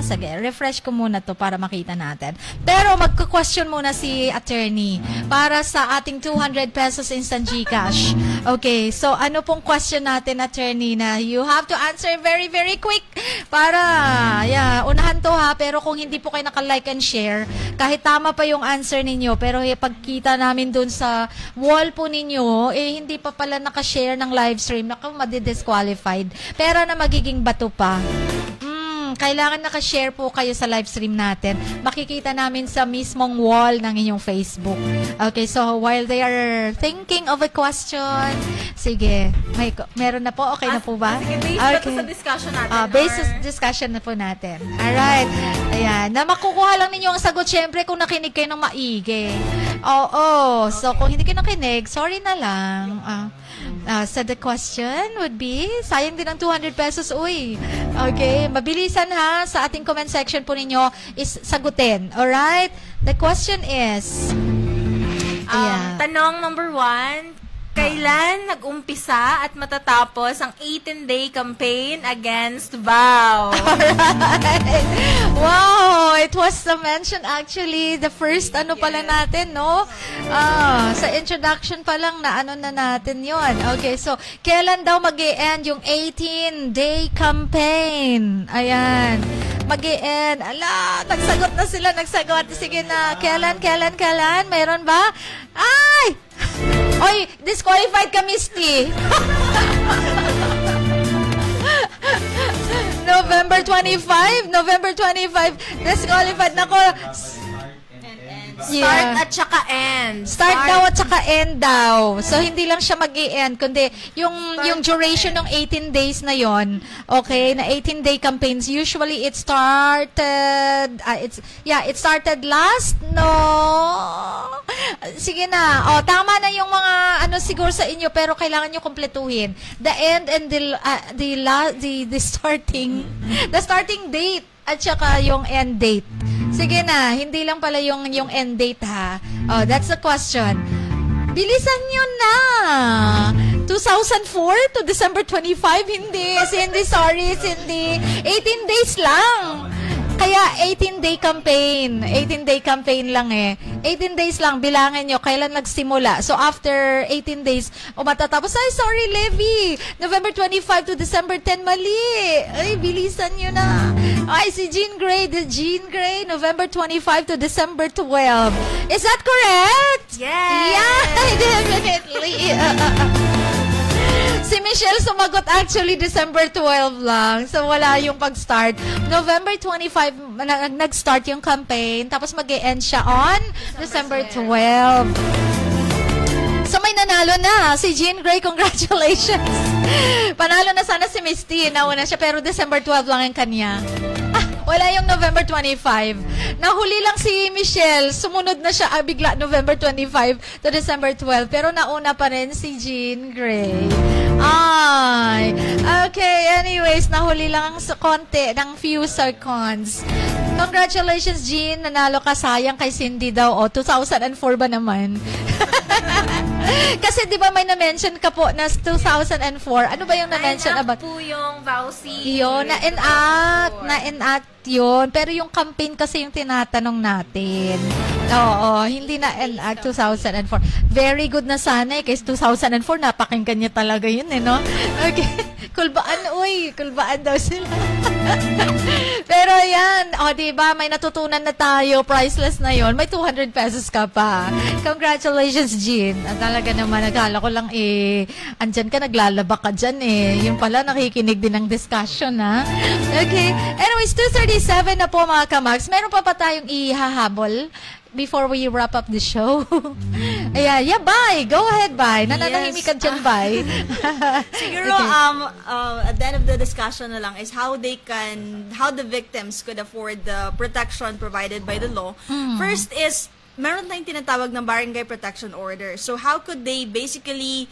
sige, refresh ko muna to para makita natin. Pero, magka-question muna si attorney para sa ating 200 pesos instant GCash. Okay, so ano pong question natin, attorney, na you have to answer very, very quick para, unahan to pero kung hindi po kayo naka-like and share, kahit tama pa yung answer ninyo, pero pagkita namin dun sa wall po ninyo, hindi pa pala naka-share ng live stream, madi-disqualified. Pero na magiging bato pa. Kailangan naka-share po kayo sa live stream natin. Makikita namin sa mismong wall ng inyong Facebook. Okay, so while they are thinking of a question, sige, meron na po, okay na po ba? Sige, based na to sa discussion natin. Based sa discussion na po natin. Alright. Ayan. Na makukuha lang ninyo ang sagot, syempre, kung nakinig kayo ng maigi. Oo. So, kung hindi kayo nakinig, sorry na lang. So the question would be, sayang din ang 200 pesos, uy. Okay, mabilisan sa ating comment section po ninyo is sagutin. Alright? The question is, tanong number 1, kailan nag-umpisa at matatapos ang 18-day campaign against Bao? Alright. Wow, it was mentioned actually the first pala natin, no? Sa introduction pa lang na natin yon. Okay, so kailan daw mag-e-end yung 18-day campaign? Ayan. Mag-e-end. Ala, nagsagot na sila, nagsagot. Sige na, kailan? Mayroon ba? Ay! Oy, disqualified ka, Misty. November 25, disqualified. Nako. Start at saka end. Start daw at saka end daw. So, hindi lang siya mag-i-end, kundi yung duration ng 18 days na yon, okay, na 18-day campaigns, usually it started, it started last, no? Sige na. Tama na yung mga, siguro sa inyo, pero kailangan nyo kumpletuhin. The end and the starting date at saka yung end date. Sige na, hindi lang pala yung end date that's the question. Bilisan nyo na. 2004 to December 25? Hindi. Sorry, Cindy. 18 days lang. Kaya 18-day campaign. 18-day campaign lang 18 days lang, bilangin nyo kailan nagsimula. So after 18 days, matatapos. Ay, sorry, Levi. November 25 to December 10, mali. Ay, bilisan nyo na. Ay, si Jean Grey, November 25 to December 12. Is that correct? Yes. Yeah, definitely. Si Michelle sumagot actually December 12 lang. So, wala yung pag-start. November 25, nag-start yung campaign. Tapos mag-e-end siya on December 12. So, may nanalo na. Si Jean Grey, congratulations. Panalo na sana si Misty. Nauna siya, pero December 12 lang yung kanya. Wala yung November 25. Nahuli lang si Michelle. Sumunod na siya bigla November 25 to December 12. Pero nauna pa rin si Jean Grey. Ay. Okay, anyways, nahuli lang sa konti ng few seconds. Congratulations, Jean. Nanalo ka. Sayang kay Cindy daw. 2004 ba naman? Kasi di ba may na-mention ka po na 2004. Ano ba yung na-mention about? Po yung Vauci. Yun, na-enact yun. Pero yung campaign kasi yung tinatanong natin. Oo, hindi na-enact 2004. Very good na sana kasi 2004, napakinggan niya talaga yun no? Okay. Kulbaan daw sila. Pero yan, diba, may natutunan na tayo, priceless na yon, may 200 pesos ka pa. Congratulations, Jean. At talaga naman, nagala ko lang andyan ka, naglalaba ka dyan Yung pala, nakikinig din ng discussion, ha? Okay. Anyways, 2:37 na po mga kamags. Meron pa tayong ihahabol before we wrap up the show. Ayan, yeah, bye. Go ahead, bye. Nananahimik ka dyan, bye. Siguro, at the end of the discussion na lang is how the victims could afford the protection provided by the law. First is, meron tayong tinatawag ng barangay protection order. So, how could they basically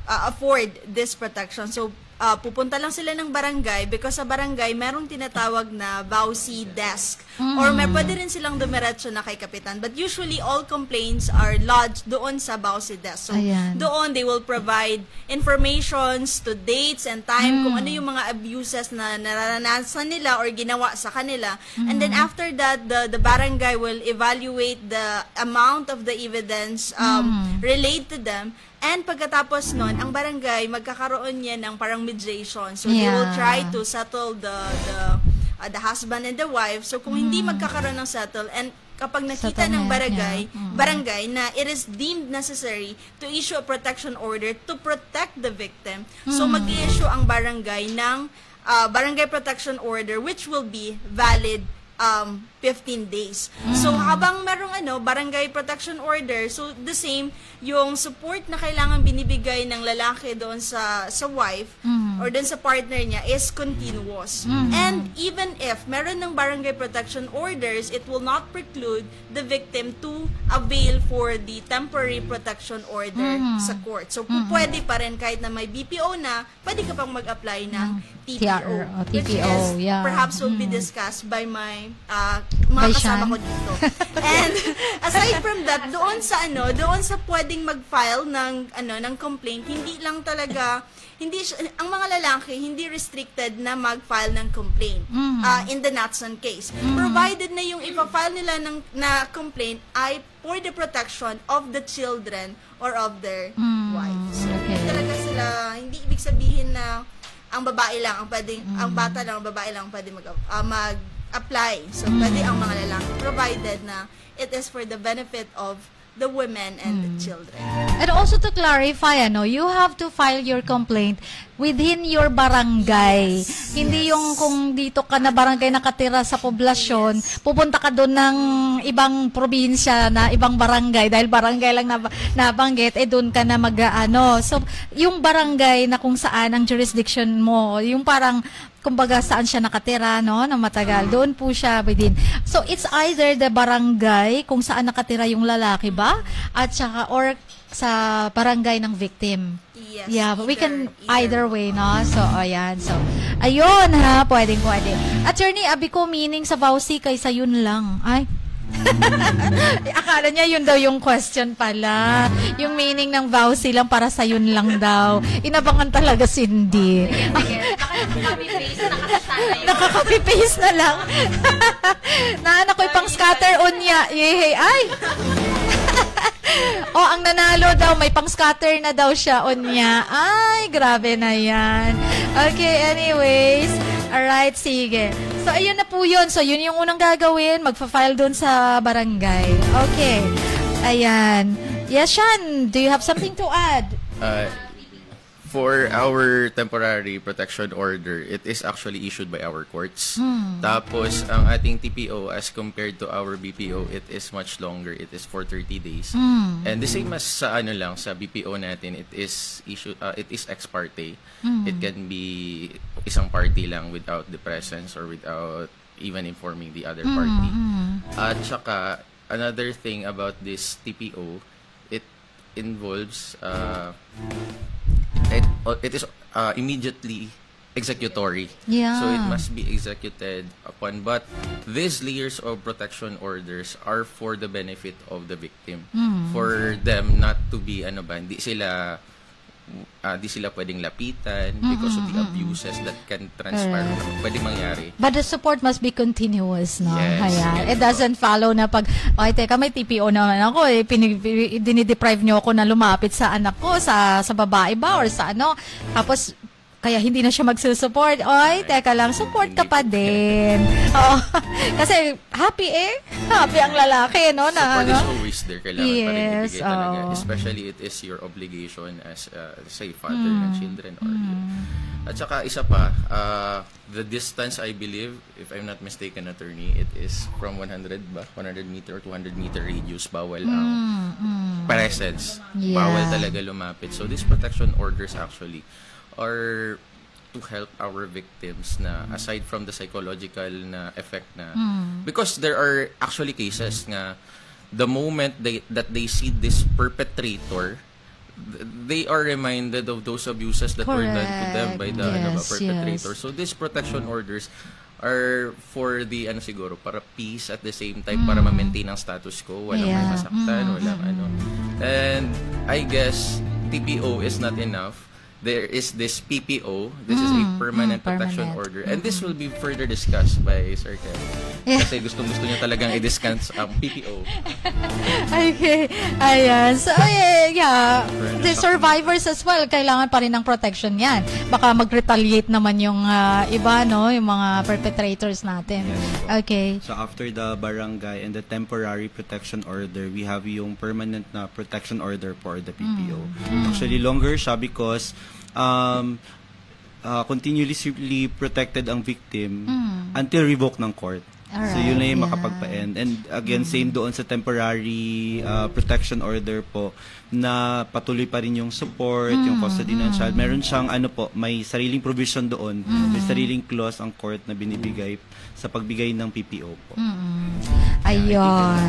afford this protection? So, pupunta lang sila ng barangay because sa barangay merong tinatawag na VAUSI desk or pwede rin silang dumiretso na kay kapitan, but usually all complaints are lodged doon sa VAUSI desk. So doon they will provide informations to dates and time kung ano yung mga abuses na naranasan nila or ginawa sa kanila, and then after that the barangay will evaluate the amount of the evidence relate to them. And pagkatapos nun, ang barangay, magkakaroon niya ng parang mediation. So, they will try to settle the husband and the wife. So, kung hindi magkakaroon ng settle, and kapag nakita ng barangay na it is deemed necessary to issue a protection order to protect the victim, so mag-i-issue ang barangay ng barangay protection order which will be valid 15 days. So, habang merong barangay protection order, so the same, yung support na kailangan binibigay ng lalaki doon sa wife or doon sa partner niya is continuous. And even if meron ng barangay protection orders, it will not preclude the victim to avail for the temporary protection order sa court. So, pwede pa rin kahit na may BPO na, pwede ka pang mag-apply ng TPO. Which is perhaps will be discussed by my mga kasama ko dito. And aside from that, doon sa pwedeng mag-file ng complaint, hindi lang talaga ang mga lalaki hindi restricted na mag-file ng complaint in the Natson case. Provided na yung ipa-file nila na complaint ay for the protection of the children or of their wives. Okay. Talaga sila, hindi ibig sabihin na ang babae lang ang pwedeng, ang bata lang, ang babae lang ang pwedeng mag-apply. So, pwede ang mga lalaki, provided na it is for the benefit of the women and the children. And also to clarify, you have to file your complaint within your barangay. Hindi yung kung dito ka na barangay nakatira sa poblasyon, pupunta ka doon ng ibang probinsya na ibang barangay dahil barangay lang nabanggit, doon ka na So, yung barangay na kung saan ang jurisdiction mo, yung parang kumbaga saan siya nakatira, na matagal. Doon po siya within. So, it's either the barangay kung saan nakatira yung lalaki ba? At saka, or sa barangay ng victim. Yes. Yeah, but we can either way, no? So, ayan. So, ayun ha, pwede. Attorney, abi ko meaning sa VAUSI kaysa yun lang. Ay. Akala niya yun daw yung question pala. Yung meaning ng VAUSI lang para sa yun lang daw. Inabangan talaga Cindy. Nakaka-copy-paste na lang. Naanak ko pang scatter unya. Yehey, ay! Ang nanalo daw, may pang-scatter na daw siya unya. Ay, grabe na yan. Okay, anyways. Alright, sige. So, ayun na po yun. So, yun yung unang gagawin. Magpa-file dun sa barangay. Okay. Ayan. Yes, Sean, do you have something to add? For our temporary protection order, it is actually issued by our courts. Tapos, ang ating TPO as compared to our BPO, it is much longer. It is for 30 days. And the same as sa sa BPO natin, it is issued, it is ex parte. It can be isang party lang without the presence or without even informing the other party. At saka, another thing about this TPO, it involves it is immediately executory. Yeah. So it must be executed upon. But these layers of protection orders are for the benefit of the victim. For them not to be hindi sila pwedeng lapitan because of the abuses that can transpire pwedeng mangyari. But the support must be continuous, no? Yes. It doesn't follow na pag, teka, may TPO naman ako, dinideprive nyo ako na lumapit sa anak ko, sa babae ba, or sa tapos, kaya hindi na siya magsusupport. Oy, teka lang, support ka pa din. Oo. Kasi happy happy ang lalaki, no? Support Na, is always there. Kailangan pa rin Yes, ibigay talaga. oo. Especially it is your obligation as, say, father ng children. At saka isa pa, the distance, I believe, if I'm not mistaken, attorney, it is from 100 meter or 200 meter radius, bawal ang presence. Yeah. Bawal talaga lumapit. So these protection orders actually are to help our victims na aside from the psychological na effect na because there are actually cases nga the moment that they see this perpetrator, they are reminded of those abuses that were done to them by the perpetrator. Yes. So these protection orders are for the siguro para peace at the same time para ma-maintain ang status quo, walang may masaktan, walang And I guess TPO is not enough. There is this PPO. This is a permanent protection order. And this will be further discussed by Sir Ken. Kasi gustong-gusto niya talagang i-discuss ang PPO. Okay. Ayan. So, yeah. The survivors as well, kailangan pa rin ng protection yan. Baka mag-retaliate naman yung iba, no? Yung mga perpetrators natin. Okay. So after the barangay and the temporary protection order, we have yung permanent na protection order for the PPO. Actually, longer siya because continuously protected ang victim until revoked ng court. Alright, So yun na yung makapagpa-end. And again, same doon sa temporary protection order po na patuloy pa rin yung support, yung custody ng child. Meron siyang may sariling provision doon, may sariling clause ang court na binibigay sa pagbigay ng PPO po. Ayun.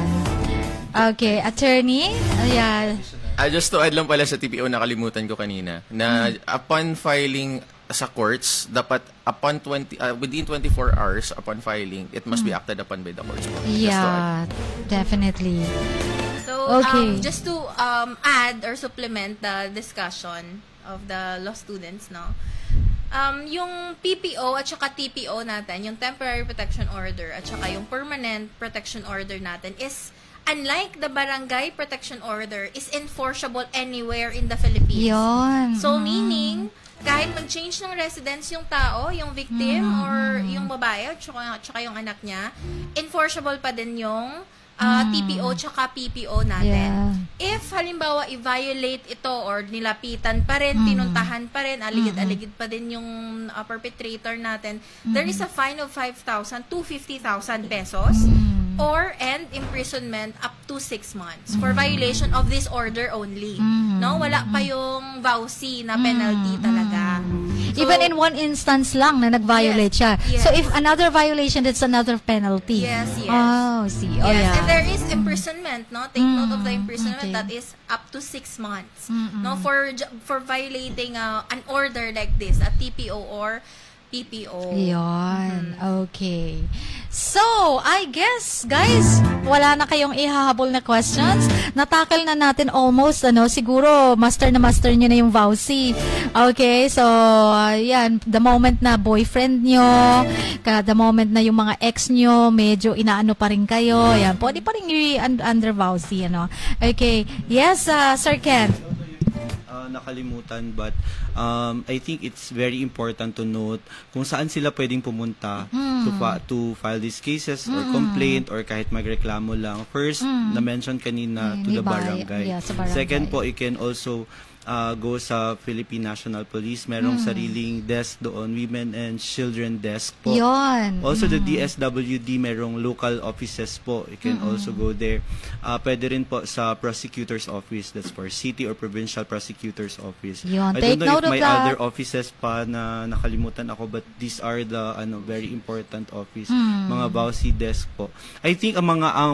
Okay, attorney? Ayan. Just to add lang pala sa TPO, nakalimutan ko kanina, na upon filing sa courts, dapat within 24 hours upon filing, it must be acted upon by the courts. Yeah, definitely. So, Okay. just to add or supplement the discussion of the law students, no? Yung PPO at saka TPO natin, yung temporary protection order at saka yung permanent protection order natin is unlike the barangay protection order, is enforceable anywhere in the Philippines. Yun. So, meaning, kahit mag-change ng residence yung tao, yung victim, or yung babae, tsaka yung anak niya, enforceable pa din yung TPO tsaka PPO natin. If, halimbawa, i-violate ito or nilapitan pa rin, pinuntahan pa rin, aligid-aligid pa din yung perpetrator natin, there is a fine of 5,000 to 50,000 pesos. Or end imprisonment up to 6 months for violation of this order only. No, wala pa yung VAUSI na penalty talaga. So, even in one instance lang na nag-violate siya. Yes. So if another violation, that's another penalty. Yes, yes. Oh, see. Oh, yes, yeah. and there is imprisonment, no? Take note of the imprisonment that is up to 6 months. No, for violating an order like this, a TPO or PPO. Yun. Okay. So, I guess, guys, wala na kayong ihahabol na questions. Natakal na natin almost, siguro, master nyo na yung VAUSI. Okay, so, yan, the moment na boyfriend nyo, the moment na yung mga ex nyo, medyo inaano pa rin kayo, yan, pwede pa rin under VAUSI, Okay. Yes, Sir Ken. Nakalimutan, but I think it's very important to note kung saan sila pwedeng pumunta to file these cases or complaint or kahit magreklamo lang. First, na-mention kanina to the barangay. Yeah, sa barangay. Second po, you can also go sa Philippine National Police. Merong sariling desk doon, Women and Children Desk po. Yun. Also, the DSWD, merong local offices po. You can also go there. Pwede rin po sa Prosecutor's Office. That's for City or Provincial Prosecutor's Office. Yun. I Take don't know note if may of that. other offices pa na nakalimutan ako, but these are the very important office. Mga VAUSI desk po. I think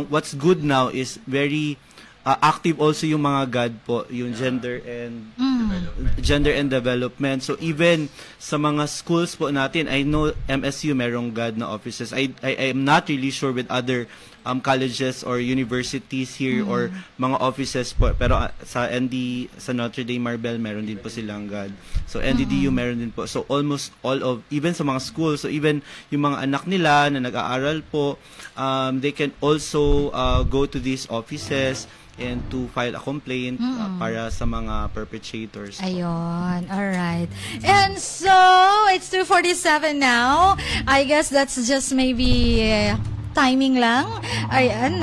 what's good now is very active also yung mga GAD po, yung gender and development. So even sa mga schools po natin, I know MSU merong GAD na offices. I am not really sure with other colleges or universities here or mga offices po. Pero sa Notre Dame Marbel, meron din po silang GAD. So NDDU meron din po. So almost all of, even sa mga schools, so even yung mga anak nila na nag-aaral po, they can also go to these offices and to file a complaint para sa mga perpetrators. Ayun. Alright. And so, it's 2:47 now. I guess that's just maybe timing lang. Ayan,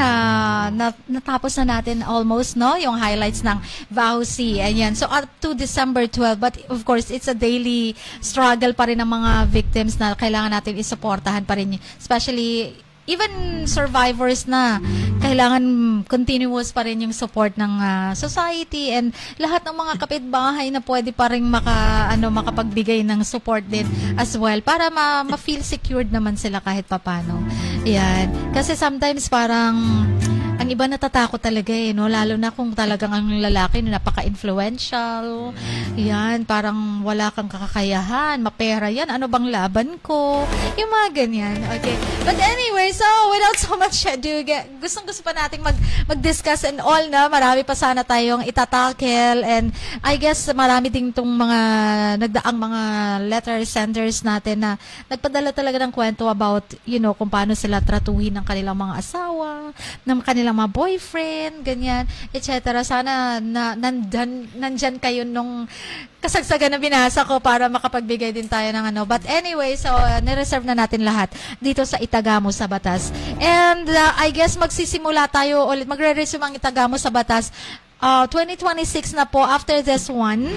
natapos na natin almost, no? Yung highlights ng VAUSI. Ayan. So, up to December 12. But, of course, it's a daily struggle pa rin ng mga victims na kailangan natin isuportahan pa rin. Especially, even survivors na kailangan continuous pa rin yung support ng society and lahat ng mga kapitbahay na pwede pa rin makapagbigay ng support din as well para ma-feel secured naman sila kahit papano. Yan. Kasi sometimes parang ang iba natatakot talaga no? Lalo na kung talagang ang lalaki napaka-influential. Yan, parang wala kang kakakayahan, mapera yan, ano bang laban ko? Yung mga ganyan. Okay. But anyway, so without so much ado, gustong-gusto pa nating mag-discuss and all na. Marami pa sana tayong itatakel and I guess marami ding tong mga nagdaang mga letter senders natin na nagpadala talaga ng kwento about, kung paano sila tratuhin ng kanilang mga asawa, ng kanilang mga boyfriend, ganyan, etc. Sana nandyan kayo nung kasagsagan na binasa ko para makapagbigay din tayo ng ano. But anyway, so nireserve na natin lahat dito sa Itagamo sa Batas. And I guess magsisimula tayo ulit, magre-resume ang Itagamo sa Batas 2026 na po after this one.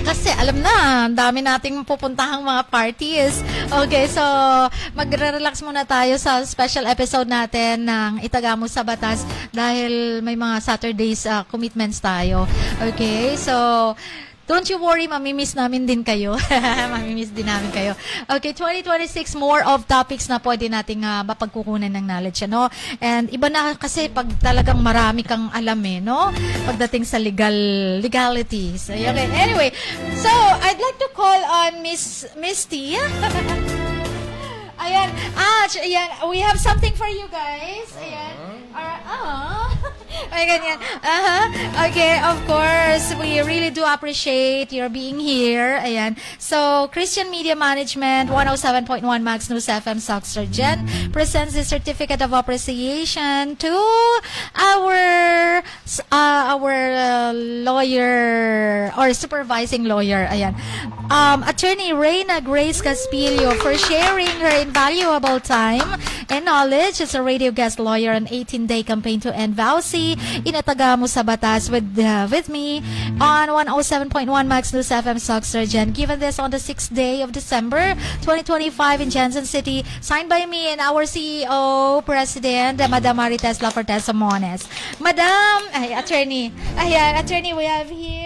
Kasi alam na, ang dami nating pupuntahang mga parties. Okay, so magre-relax muna tayo sa special episode natin ng Itagamo sa Batas dahil may mga Saturdays commitments tayo. Okay, so don't you worry, mamimiss namin din kayo. Mamimiss din namin kayo. Okay, 2026, more of topics na pwede nating mapagkukunan ng knowledge, no? And iba na kasi pag talagang marami kang alam, no? Pagdating sa legalities. Okay, anyway, so I'd like to call on Miss Misty. Ayan. Ayan. We have something for you guys. Ayan. Ay, ganyan. Okay, of course, we really do appreciate your being here. Ayan. So, Christian Media Management, 107.1 Max News FM, Soxergen, presents the Certificate of Appreciation to our lawyer, or supervising lawyer. Ayan. Attorney Reyna Grace Caspillo for sharing her invaluable time and knowledge as a radio guest lawyer on 18-day campaign to end VAUSI in Itagamo sa Batas with me on 107.1 Max News FM Soxergen. Given this on the 6th day of December 2025 in Jansen City, signed by me and our CEO, President, Madam Marites Lafortes Samones. Madam, Attorney, we have here